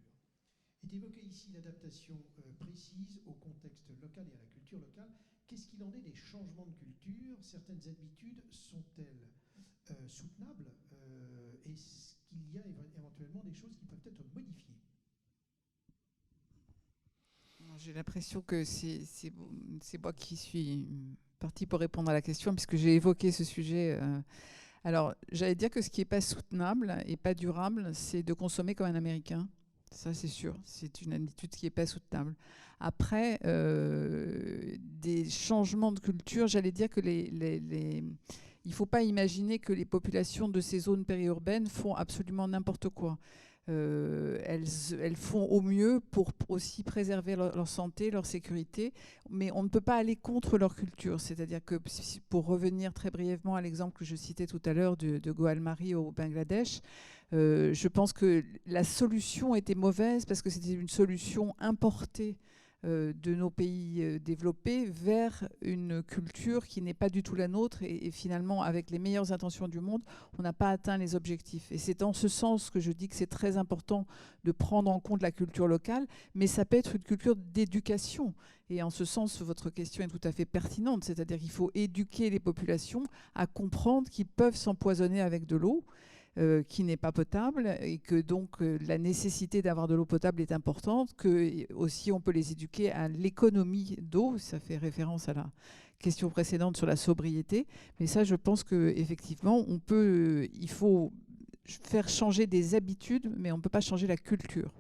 Est évoquée ici l'adaptation précise au contexte local et à la culture locale. Qu'est-ce qu'il en est des changements de culture? Certaines habitudes sont-elles soutenables? Est-ce qu'il y a éventuellement des choses qui peuvent être modifiées? J'ai l'impression que c'est moi qui suis partie pour répondre à la question, puisque j'ai évoqué ce sujet. Alors, j'allais dire que ce qui n'est pas soutenable et pas durable, c'est de consommer comme un Américain. Ça, c'est sûr. C'est une habitude qui n'est pas soutenable. Après, des changements de culture, j'allais dire que il ne faut pas imaginer que les populations de ces zones périurbaines font absolument n'importe quoi. Elles font au mieux pour aussi préserver leur santé, leur sécurité, mais on ne peut pas aller contre leur culture. C'est-à-dire que, pour revenir très brièvement à l'exemple que je citais tout à l'heure de Goalmari au Bangladesh, je pense que la solution était mauvaise parce que c'était une solution importée de nos pays développés vers une culture qui n'est pas du tout la nôtre, et finalement, avec les meilleures intentions du monde, on n'a pas atteint les objectifs. Et c'est dans ce sens que je dis que c'est très important de prendre en compte la culture locale, mais ça peut être une culture d'éducation. Et en ce sens, votre question est tout à fait pertinente, c'est-à-dire qu'il faut éduquer les populations à comprendre qu'ils peuvent s'empoisonner avec de l'eau, qui n'est pas potable, et que donc la nécessité d'avoir de l'eau potable est importante, que aussi on peut les éduquer à l'économie d'eau. Ça fait référence à la question précédente sur la sobriété, mais ça, je pense qu'effectivement, il faut faire changer des habitudes, mais on ne peut pas changer la culture.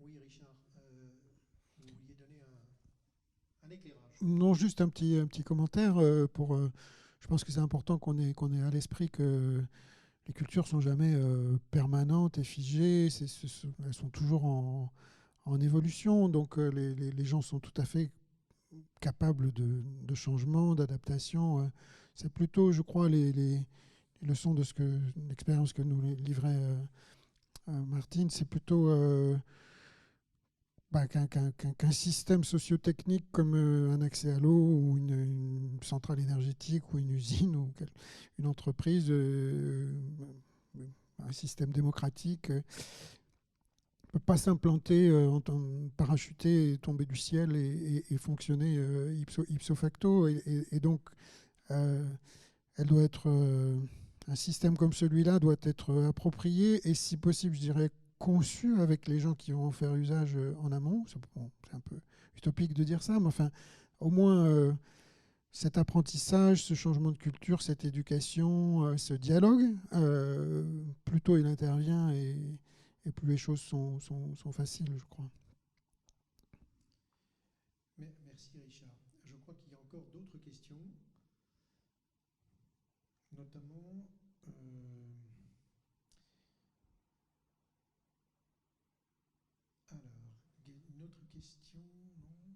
Oui, Richard, vous vouliez donner un éclairage? Non, juste un petit commentaire pour... je pense que c'est important qu'on ait à l'esprit que les cultures sont jamais permanentes et figées. Elles sont toujours en évolution. Donc les gens sont tout à fait capables de changement, d'adaptation. C'est plutôt, je crois, les leçons de l'expérience que nous livrait Martine, c'est plutôt qu'un système socio-technique comme un accès à l'eau ou une centrale énergétique ou une usine ou une entreprise, un système démocratique ne peut pas s'implanter, parachuter, tomber du ciel et fonctionner ipso facto. Et donc, elle doit être, un système comme celui-là doit être approprié et, si possible, je dirais, conçu avec les gens qui vont en faire usage en amont. C'est un peu utopique de dire ça, mais enfin, au moins, cet apprentissage, ce changement de culture, cette éducation, ce dialogue, plus tôt il intervient et plus les choses sont faciles, je crois. Merci Richard. Je crois qu'il y a encore d'autres questions, notamment alors, une autre question, non?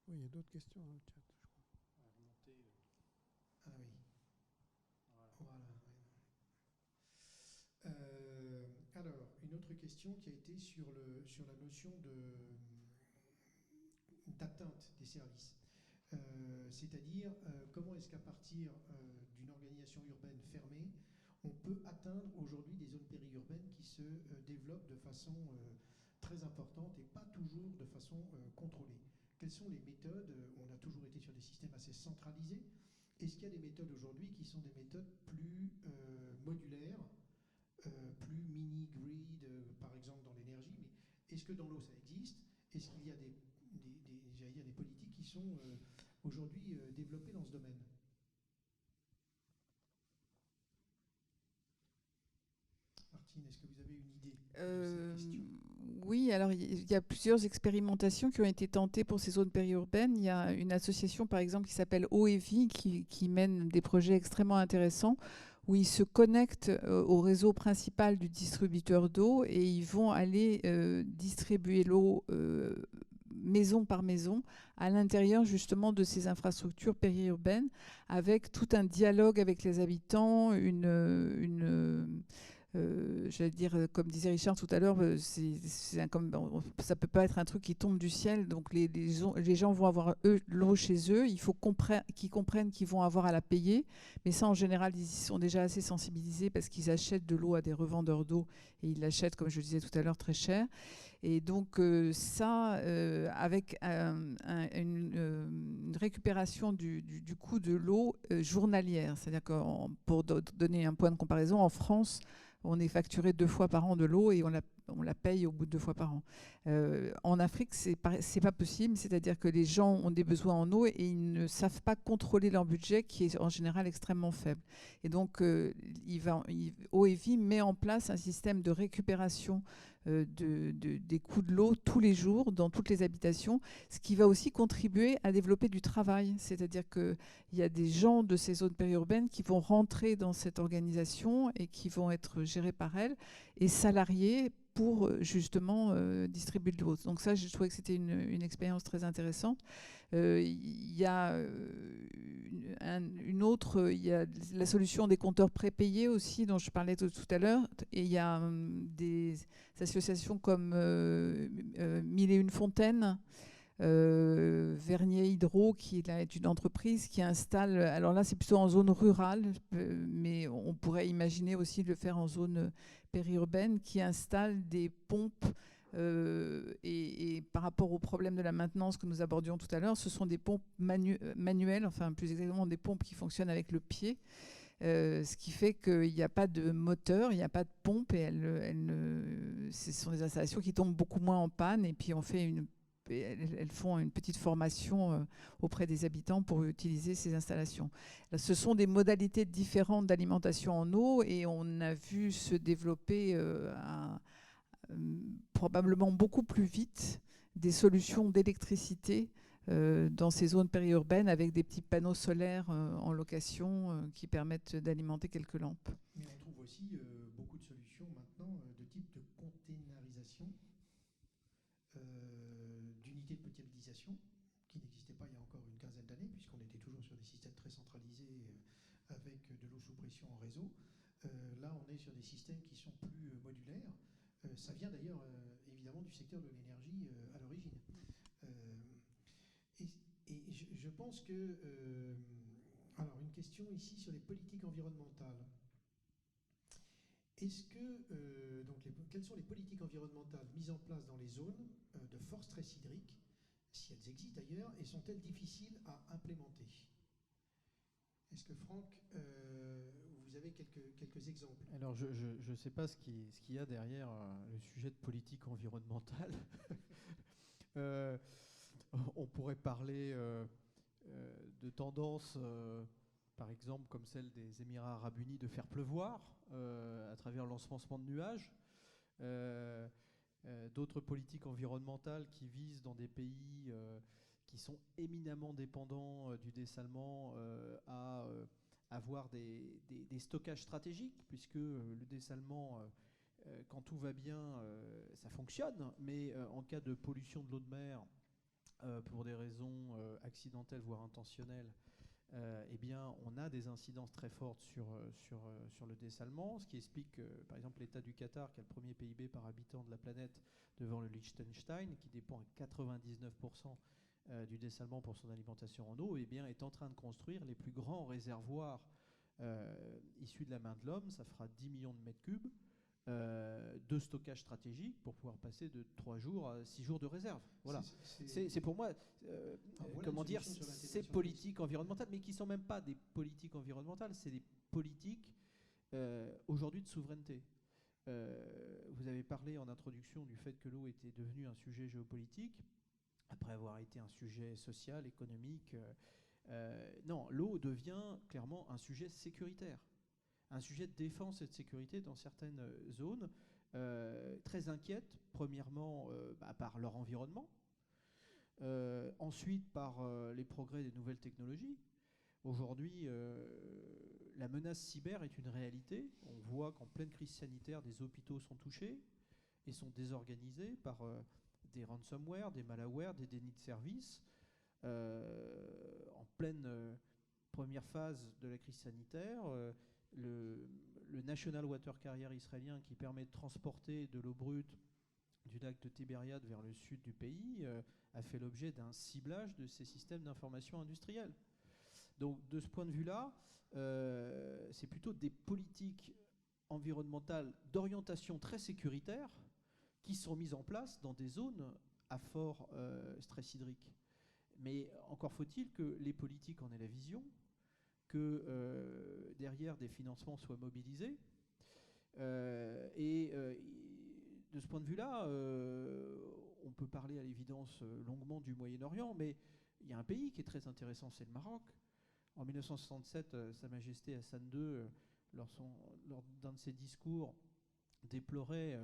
Oui, il y a d'autres questions dans le chat, je crois. Ah oui. Voilà. Alors, une autre question qui a été sur la notion d'atteinte des services. C'est-à-dire, comment est-ce qu'à partir d'une organisation urbaine fermée, on peut atteindre aujourd'hui des zones périurbaines qui se développent de façon très importante et pas toujours de façon contrôlée? Quelles sont les méthodes? On a toujours été sur des systèmes assez centralisés. Est-ce qu'il y a des méthodes aujourd'hui qui sont des méthodes plus modulaires, plus mini-grid, par exemple dans l'énergie, mais est-ce que dans l'eau ça existe? Est-ce qu'il y a des politiques qui sont aujourd'hui développées dans ce domaine? Martine, est-ce que vous avez une idée de cette question? Oui, alors il y a plusieurs expérimentations qui ont été tentées pour ces zones périurbaines. Il y a une association, par exemple, qui s'appelle Eau et Vie, qui mène des projets extrêmement intéressants où ils se connectent au réseau principal du distributeur d'eau et ils vont aller distribuer l'eau maison par maison à l'intérieur justement de ces infrastructures périurbaines avec tout un dialogue avec les habitants, j'allais dire, comme disait Richard tout à l'heure, ça peut pas être un truc qui tombe du ciel. Donc les gens vont avoir l'eau chez eux. Il faut qu'ils comprennent qu'ils vont avoir à la payer. Mais ça, en général, ils y sont déjà assez sensibilisés parce qu'ils achètent de l'eau à des revendeurs d'eau et ils l'achètent, comme je le disais tout à l'heure, très cher. Et donc avec une récupération du coût de l'eau journalière. C'est-à-dire que pour donner un point de comparaison, en France, on est facturé 2 fois par an de l'eau et on la paye au bout de 2 fois par an. En Afrique, c'est pas possible, c'est-à-dire que les gens ont des besoins en eau et ils ne savent pas contrôler leur budget qui est en général extrêmement faible. Et donc, Eau et Vie met en place un système de récupération des coûts de l'eau tous les jours dans toutes les habitations, ce qui va aussi contribuer à développer du travail. C'est-à-dire qu'il y a des gens de ces zones périurbaines qui vont rentrer dans cette organisation et qui vont être gérés par elle et salariés pour justement distribuer de l'eau. Donc ça, je trouvais que c'était une expérience très intéressante. Il y a une autre, il y a la solution des compteurs prépayés aussi, dont je parlais tout à l'heure. Et il y a des associations comme 1001 Fontaines, Vernier Hydro, qui est une entreprise qui installe, alors là c'est plutôt en zone rurale, mais on pourrait imaginer aussi de le faire en zone périurbaine, qui installe des pompes et par rapport au problème de la maintenance que nous abordions tout à l'heure, ce sont des pompes manuelles, enfin plus exactement des pompes qui fonctionnent avec le pied. Ce qui fait qu'il n'y a pas de moteur, il n'y a pas de pompe et ce sont des installations qui tombent beaucoup moins en panne. Et puis elles font une petite formation auprès des habitants pour utiliser ces installations. Là, ce sont des modalités différentes d'alimentation en eau et on a vu se développer probablement beaucoup plus vite des solutions d'électricité dans ces zones périurbaines avec des petits panneaux solaires en location qui permettent d'alimenter quelques lampes. Mais on trouve aussi beaucoup de solutions maintenant de type de containerisation, d'unités de potabilisation qui n'existaient pas il y a encore une quinzaine d'années puisqu'on était toujours sur des systèmes très centralisés avec de l'eau sous pression en réseau. Là, on est sur des systèmes qui sont plus modulaires. Ça vient d'ailleurs évidemment du secteur de l'énergie à l'origine. Et je pense que... alors, une question ici sur les politiques environnementales. Est-ce que, quelles sont les politiques environnementales mises en place dans les zones de forte stress hydrique, si elles existent d'ailleurs, et sont-elles difficiles à implémenter? Est-ce que Franck, vous avez quelques exemples? Alors, je ne sais pas ce qu'il y a derrière le sujet de politique environnementale. On pourrait parler de tendances, par exemple, comme celle des Émirats arabes unis de faire pleuvoir à travers l'ensemencement de nuages. D'autres politiques environnementales qui visent dans des pays qui sont éminemment dépendants du dessalement à avoir des stockages stratégiques, puisque le dessalement, quand tout va bien, ça fonctionne, mais en cas de pollution de l'eau de mer, pour des raisons accidentelles, voire intentionnelles, eh bien, on a des incidences très fortes sur le dessalement, ce qui explique que, par exemple, l'État du Qatar, qui a le premier PIB par habitant de la planète devant le Liechtenstein, qui dépend à 99% du dessalement pour son alimentation en eau, eh bien, est en train de construire les plus grands réservoirs issus de la main de l'homme. Ça fera 10 millions de mètres cubes de stockage stratégique pour pouvoir passer de 3 jours à 6 jours de réserve. Voilà. C'est pour moi, comment dire, ces politiques environnementales, mais qui ne sont même pas des politiques environnementales, c'est des politiques aujourd'hui de souveraineté. Vous avez parlé en introduction du fait que l'eau était devenue un sujet géopolitique, après avoir été un sujet social, économique. Non, l'eau devient clairement un sujet sécuritaire. un sujet de défense et de sécurité dans certaines zones, très inquiètes, premièrement par leur environnement, ensuite par les progrès des nouvelles technologies. Aujourd'hui, la menace cyber est une réalité. On voit qu'en pleine crise sanitaire, des hôpitaux sont touchés et sont désorganisés par des ransomware, des malwares, des dénis de service. En pleine première phase de la crise sanitaire, le National Water Carrier israélien, qui permet de transporter de l'eau brute du lac de Tibériade vers le sud du pays, a fait l'objet d'un ciblage de ces systèmes d'information industriels. Donc de ce point de vue-là, c'est plutôt des politiques environnementales d'orientation très sécuritaire qui sont mises en place dans des zones à fort stress hydrique. Mais encore faut-il que les politiques en aient la vision, que derrière des financements soient mobilisés. De ce point de vue-là, on peut parler à l'évidence longuement du Moyen-Orient, mais il y a un pays qui est très intéressant, c'est le Maroc. En 1967, Sa Majesté Hassan II, lors d'un de ses discours, déplorait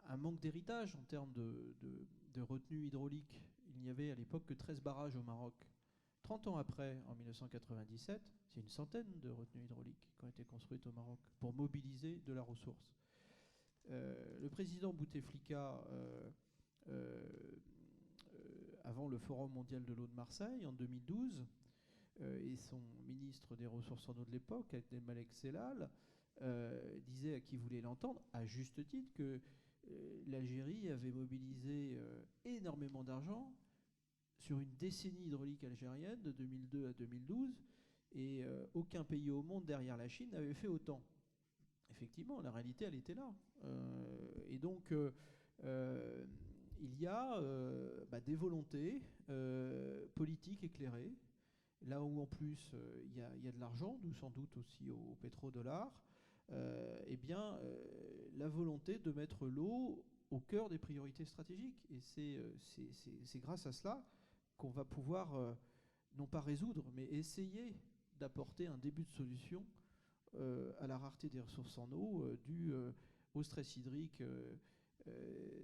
un manque d'héritage en termes de retenue hydraulique. Il n'y avait à l'époque que 13 barrages au Maroc. 30 ans après, en 1997, c'est une centaine de retenues hydrauliques qui ont été construites au Maroc pour mobiliser de la ressource. Le président Bouteflika, avant le Forum mondial de l'eau de Marseille, en 2012, et son ministre des Ressources en eau de l'époque, Abdelmalek Sellal, disait à qui voulait l'entendre, à juste titre, que l'Algérie avait mobilisé énormément d'argent sur une décennie hydraulique algérienne de 2002 à 2012, et aucun pays au monde derrière la Chine n'avait fait autant. Effectivement, la réalité, elle était là. Et donc, il y a des volontés politiques éclairées, là où en plus il y a de l'argent, d'où sans doute aussi au pétrodollar, la volonté de mettre l'eau au cœur des priorités stratégiques. Et c'est grâce à cela qu'on va pouvoir, non pas résoudre, mais essayer d'apporter un début de solution à la rareté des ressources en eau due au stress hydrique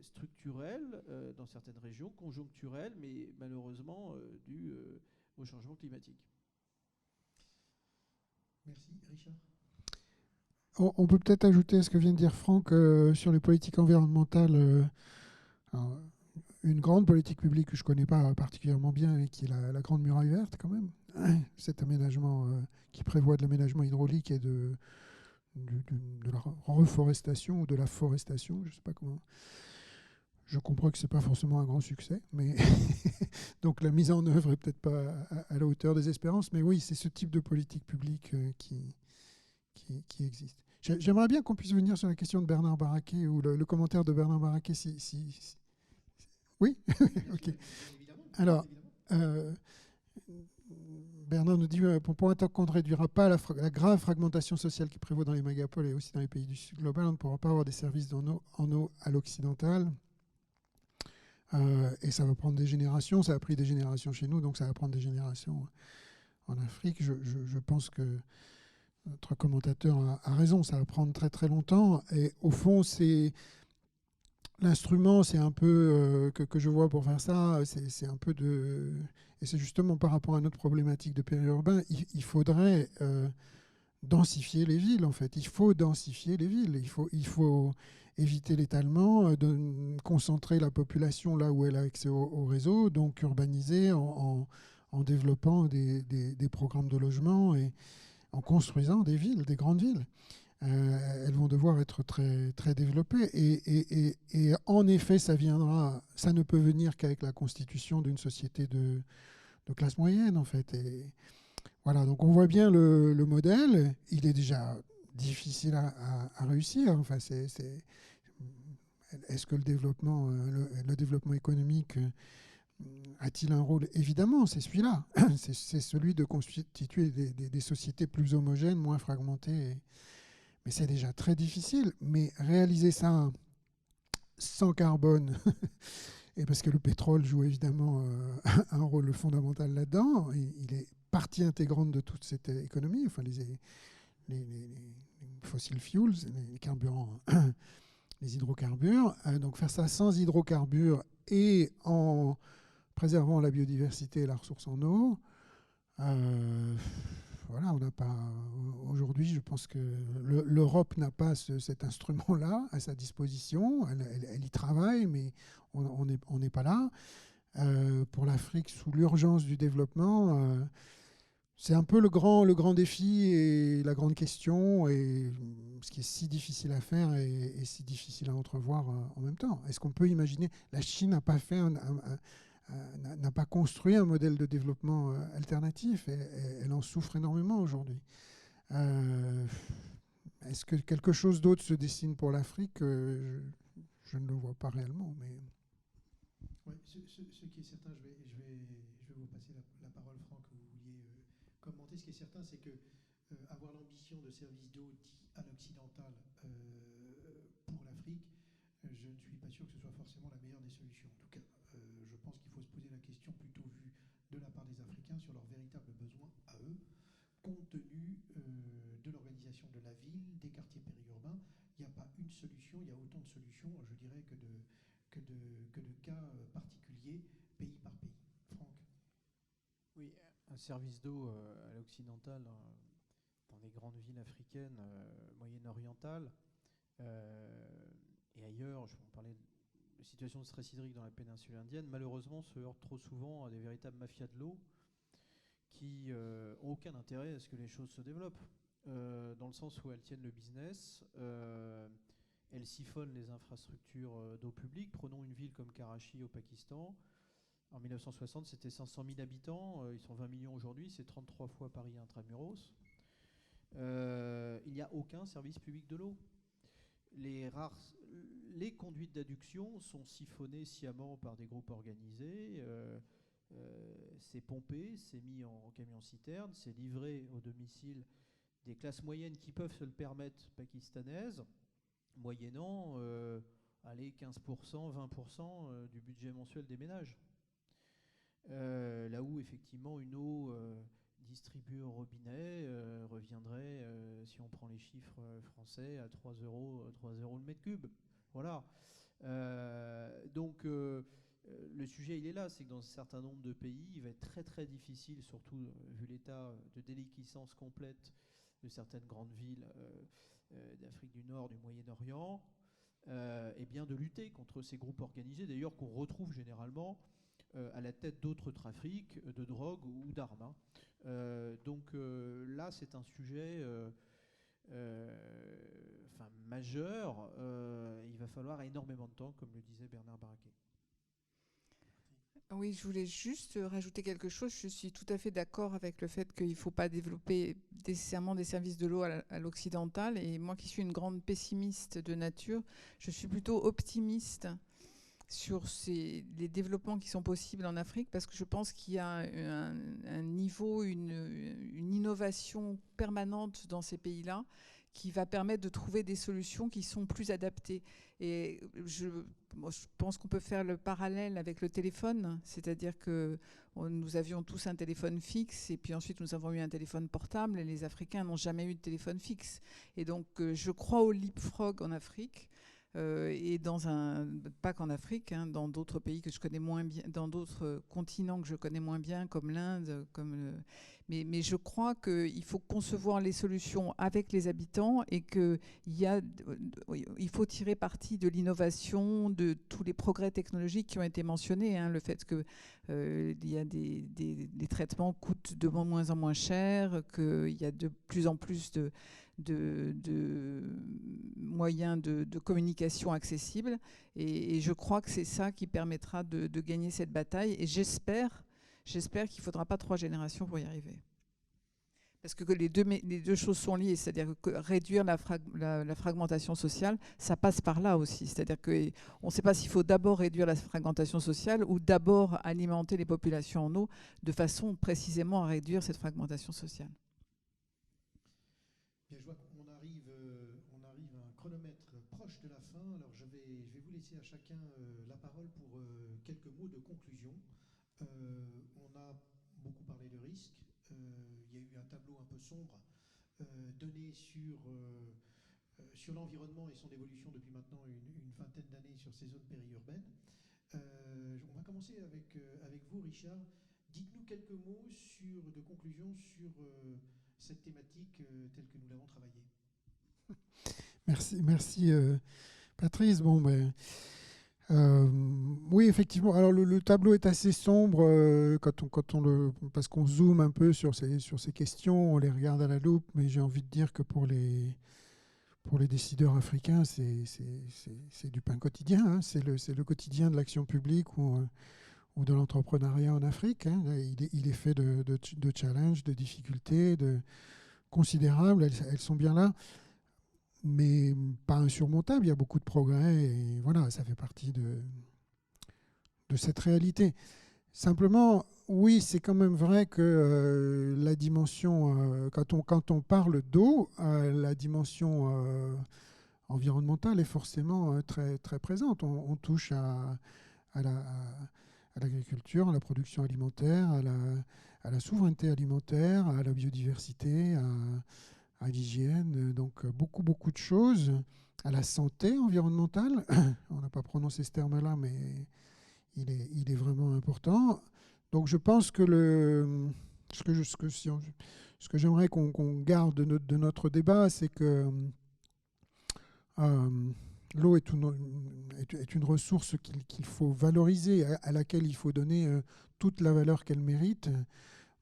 structurel dans certaines régions, conjoncturel, mais malheureusement dû au changement climatique. Merci. Richard ? On peut peut-être ajouter à ce que vient de dire Franck sur les politiques environnementales. Une grande politique publique que je ne connais pas particulièrement bien et qui est la Grande Muraille Verte quand même. Cet aménagement qui prévoit de l'aménagement hydraulique et de la reforestation ou de la forestation, je ne sais pas comment. Je comprends que ce n'est pas forcément un grand succès, mais donc la mise en œuvre n'est peut-être pas à la hauteur des espérances, mais oui, c'est ce type de politique publique qui existe. J'aimerais bien qu'on puisse venir sur la question de Bernard Baraquet ou le commentaire de Bernard Baraquet. Oui. Ok. Alors, Bernard nous dit pour autant qu'on ne réduira pas la grave fragmentation sociale qui prévaut dans les mégapoles et aussi dans les pays du Sud global, on ne pourra pas avoir des services en eau à l'occidental. Et ça va prendre des générations. Ça a pris des générations chez nous, donc ça va prendre des générations en Afrique. Je pense que notre commentateur a raison. Ça va prendre très très longtemps. Et au fond, c'est l'instrument, c'est un peu que je vois pour faire ça, c'est un peu de... Et c'est justement par rapport à notre problématique de périurbain, il faudrait densifier les villes, en fait. Il faut densifier les villes. Il faut éviter l'étalement, de concentrer la population là où elle a accès au réseau, donc urbaniser en développant des programmes de logement et en construisant des villes, des grandes villes. Elles vont devoir être très, très développées. Et en effet, ça ne peut venir qu'avec la constitution d'une société de classe moyenne, en fait. Et voilà, donc on voit bien le modèle. Il est déjà difficile à réussir. Enfin, est-ce que le développement économique a-t-il un rôle? Évidemment, c'est celui-là. C'est celui de constituer des sociétés plus homogènes, moins fragmentées. Mais c'est déjà très difficile. Mais réaliser ça sans carbone, et parce que le pétrole joue évidemment un rôle fondamental là-dedans, il est partie intégrante de toute cette économie. Enfin, fossil fuels, les carburants, les hydrocarbures. Donc faire ça sans hydrocarbures et en préservant la biodiversité et la ressource en eau. Voilà, on n'a pas. Aujourd'hui, je pense que l'Europe n'a pas cet instrument-là à sa disposition. Elle y travaille, mais on n'est pas là. Pour l'Afrique, sous l'urgence du développement, c'est un peu le grand défi et la grande question, et ce qui est si difficile à faire et si difficile à entrevoir en même temps. Est-ce qu'on peut imaginer? La Chine n'a pas fait n'a pas construit un modèle de développement alternatif. Elle en souffre énormément aujourd'hui. Est-ce que quelque chose d'autre se dessine pour l'Afrique? Je ne le vois pas réellement. Mais... Ouais, ce qui est certain, je vais vous passer la parole, Franck, que vous vouliez commenter. Ce qui est certain, c'est que avoir l'ambition de service d'eau dit à l'occidental pour l'Afrique, je ne suis pas sûr que ce soit forcément la meilleure des solutions. En tout cas, je pense qu'il faut se poser la question plutôt vue de la part des Africains sur leurs véritables besoins à eux, compte tenu de l'organisation de la ville, des quartiers périurbains. Il n'y a pas une solution, il y a autant de solutions, je dirais, que de cas particuliers, pays par pays. Franck? Oui, un service d'eau à l'occidental, dans les grandes villes africaines, moyen-orientales, et ailleurs, on parlait de situation de stress hydrique dans la péninsule indienne, malheureusement se heurte trop souvent à des véritables mafias de l'eau qui n'ont aucun intérêt à ce que les choses se développent, dans le sens où elles tiennent le business, elles siphonnent les infrastructures d'eau publique. Prenons une ville comme Karachi au Pakistan. En 1960, c'était 500 000 habitants, ils sont 20 millions aujourd'hui, c'est 33 fois Paris intramuros. Il n'y a aucun service public de l'eau. Les conduites d'adduction sont siphonnées sciemment par des groupes organisés. C'est pompé, c'est mis en camion-citerne, c'est livré au domicile des classes moyennes qui peuvent se le permettre pakistanaises, moyennant 15%, 20% du budget mensuel des ménages. Là où effectivement une eau distribuée au robinet reviendrait, si on prend les chiffres français, à 3 euros le mètre cube. Voilà. Donc le sujet il est là, c'est que dans un certain nombre de pays, il va être très très difficile, surtout vu l'état de déliquescence complète de certaines grandes villes d'Afrique du Nord, du Moyen-Orient, et bien de lutter contre ces groupes organisés, d'ailleurs qu'on retrouve généralement à la tête d'autres trafics de drogue ou d'armes. Donc là, c'est un sujet majeur. Il va falloir énormément de temps, comme le disait Bernard Baraquet. Oui, je voulais juste rajouter quelque chose. Je suis tout à fait d'accord avec le fait qu'il ne faut pas développer nécessairement des services de l'eau à l'occidental. Et moi qui suis une grande pessimiste de nature, je suis plutôt optimiste sur les développements qui sont possibles en Afrique, parce que je pense qu'il y a un niveau, une innovation permanente dans ces pays-là qui va permettre de trouver des solutions qui sont plus adaptées. Et je pense qu'on peut faire le parallèle avec le téléphone, c'est-à-dire que nous avions tous un téléphone fixe, et puis ensuite nous avons eu un téléphone portable, et les Africains n'ont jamais eu de téléphone fixe. Et donc je crois au leapfrog en Afrique, et pas qu'en Afrique, hein, dans d'autres pays que je connais moins bien, dans d'autres continents que je connais moins bien, comme l'Inde, mais je crois qu'il faut concevoir les solutions avec les habitants, et il faut tirer parti de l'innovation, de tous les progrès technologiques qui ont été mentionnés, hein, le fait que les traitements coûtent de moins en moins cher, qu'il y a de plus en plus de moyens de communication accessibles. Et je crois que c'est ça qui permettra de gagner cette bataille. Et j'espère qu'il ne faudra pas 3 générations pour y arriver. Parce que les deux choses sont liées, c'est-à-dire que réduire la fragmentation sociale, ça passe par là aussi. C'est-à-dire qu'on ne sait pas s'il faut d'abord réduire la fragmentation sociale ou d'abord alimenter les populations en eau de façon précisément à réduire cette fragmentation sociale. Bien, je vois qu'on arrive à un chronomètre proche de la fin. Alors je vais vous laisser à chacun la parole pour quelques mots de conclusion. On a beaucoup parlé de risques. Il y a eu un tableau un peu sombre données sur l'environnement et son évolution depuis maintenant une vingtaine d'années sur ces zones périurbaines. On va commencer avec vous, Richard. Dites-nous quelques mots de conclusion sur cette thématique telle que nous l'avons travaillée. Merci Patrice. Bon, oui, effectivement. Alors le tableau est assez sombre parce qu'on zoome un peu sur ces questions, on les regarde à la loupe, mais j'ai envie de dire que pour les décideurs africains, c'est du pain quotidien. Hein. C'est le quotidien de l'action publique ou de l'entrepreneuriat en Afrique. Hein. Il est fait de challenges, de difficultés considérables. Elles sont bien là, mais pas insurmontables. Il y a beaucoup de progrès et voilà, ça fait partie de cette réalité. Simplement, oui, c'est quand même vrai que la dimension, quand on parle d'eau, la dimension environnementale est forcément très, très présente. On touche à l'agriculture, à la production alimentaire, à la souveraineté alimentaire, à la biodiversité, à l'hygiène, donc beaucoup, beaucoup de choses, à la santé environnementale. On n'a pas prononcé ce terme-là, mais il est vraiment important. Donc je pense que ce que j'aimerais qu'on garde de notre débat, c'est que l'eau est une ressource qu'il faut valoriser, à laquelle il faut donner toute la valeur qu'elle mérite.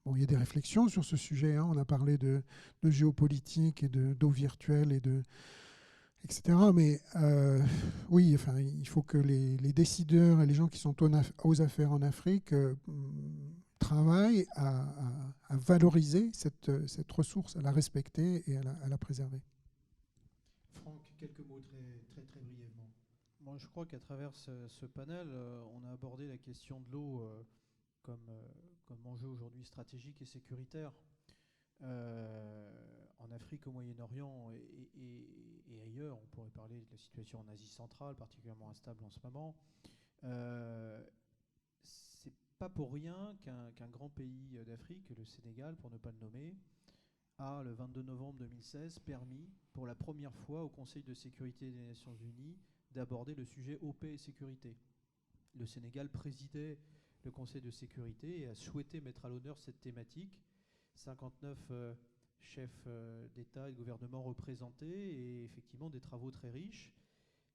Bon, il y a des réflexions sur ce sujet. Hein. On a parlé de géopolitique et d'eau virtuelle etc. Mais oui, enfin, il faut que les décideurs et les gens qui sont aux affaires en Afrique travaillent à valoriser cette ressource, à la respecter et à la préserver. Franck, quelques mots très, très brièvement. Moi, je crois qu'à travers ce panel, on a abordé la question de l'eau comme enjeu aujourd'hui stratégique et sécuritaire. En Afrique, au Moyen-Orient et ailleurs, on pourrait parler de la situation en Asie centrale, particulièrement instable en ce moment. C'est pas pour rien qu'un grand pays d'Afrique, le Sénégal, pour ne pas le nommer, a, le 22 novembre 2016, permis pour la première fois au Conseil de sécurité des Nations Unies d'aborder le sujet eau, paix et sécurité. Le Sénégal présidait le Conseil de sécurité et a souhaité mettre à l'honneur cette thématique. 59 chefs d'État et de gouvernement représentés et effectivement des travaux très riches.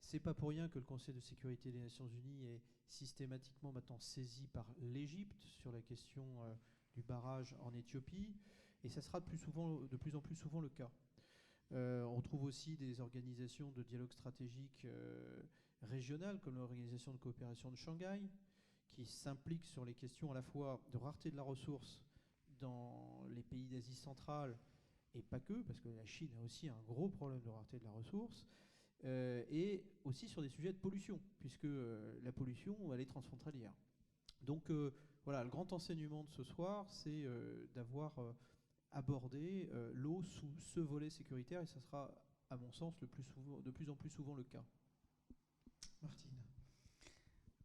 C'est pas pour rien que le Conseil de sécurité des Nations Unies est systématiquement maintenant saisi par l'Égypte sur la question du barrage en Éthiopie, et ça sera de plus en plus souvent le cas. On trouve aussi des organisations de dialogue stratégique régionales, comme l'Organisation de coopération de Shanghai, qui s'impliquent sur les questions à la fois de rareté de la ressource dans les pays d'Asie centrale, et pas que, parce que la Chine a aussi un gros problème de rareté de la ressource, et aussi sur des sujets de pollution, puisque la pollution, elle est transfrontalière. Donc voilà, le grand enseignement de ce soir, c'est d'avoir abordé l'eau sous ce volet sécuritaire, et ça sera, à mon sens, de plus en plus souvent le cas. Martine.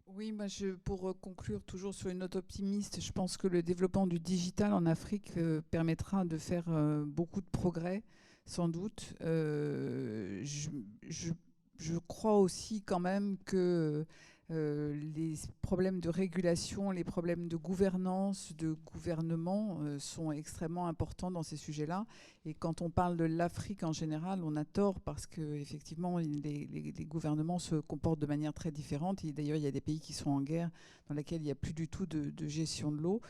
Oui, moi pour conclure toujours sur une note optimiste, je pense que le développement du digital en Afrique permettra de faire beaucoup de progrès, sans doute. Je crois aussi quand même que les problèmes de régulation, les problèmes de gouvernance, de gouvernement sont extrêmement importants dans ces sujets-là. Et quand on parle de l'Afrique en général, on a tort parce qu'effectivement, les gouvernements se comportent de manière très différente. D'ailleurs, il y a des pays qui sont en guerre dans lesquels il n'y a plus du tout de gestion de l'eau.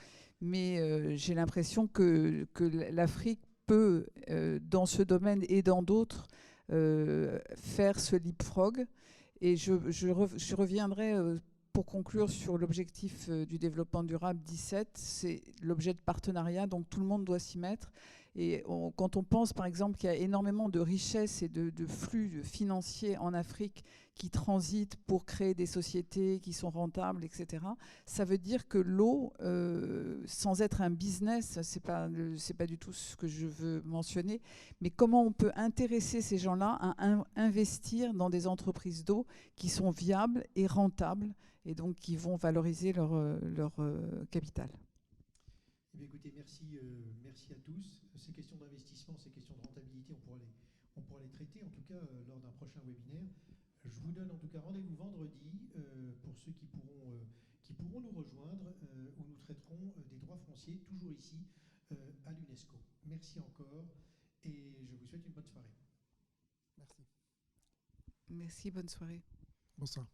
Mais j'ai l'impression que l'Afrique peut, dans ce domaine et dans d'autres, faire ce leapfrog. Et je reviendrai pour conclure sur l'objectif du développement durable 17. C'est l'objet de partenariat, donc tout le monde doit s'y mettre. Et quand on pense par exemple qu'il y a énormément de richesses et de flux financiers en Afrique qui transitent pour créer des sociétés qui sont rentables, etc., ça veut dire que l'eau, sans être un business, c'est pas du tout ce que je veux mentionner, mais comment on peut intéresser ces gens-là à investir dans des entreprises d'eau qui sont viables et rentables et donc qui vont valoriser leur capital. Eh bien, écoutez, merci à tous. Ces questions d'investissement, ces questions de rentabilité, on pourra les traiter, en tout cas, lors d'un prochain webinaire. Je vous donne en tout cas rendez-vous vendredi pour ceux qui pourront nous rejoindre, où nous traiterons des droits fonciers, toujours ici, à l'UNESCO. Merci encore et je vous souhaite une bonne soirée. Merci. Merci, bonne soirée. Bonsoir.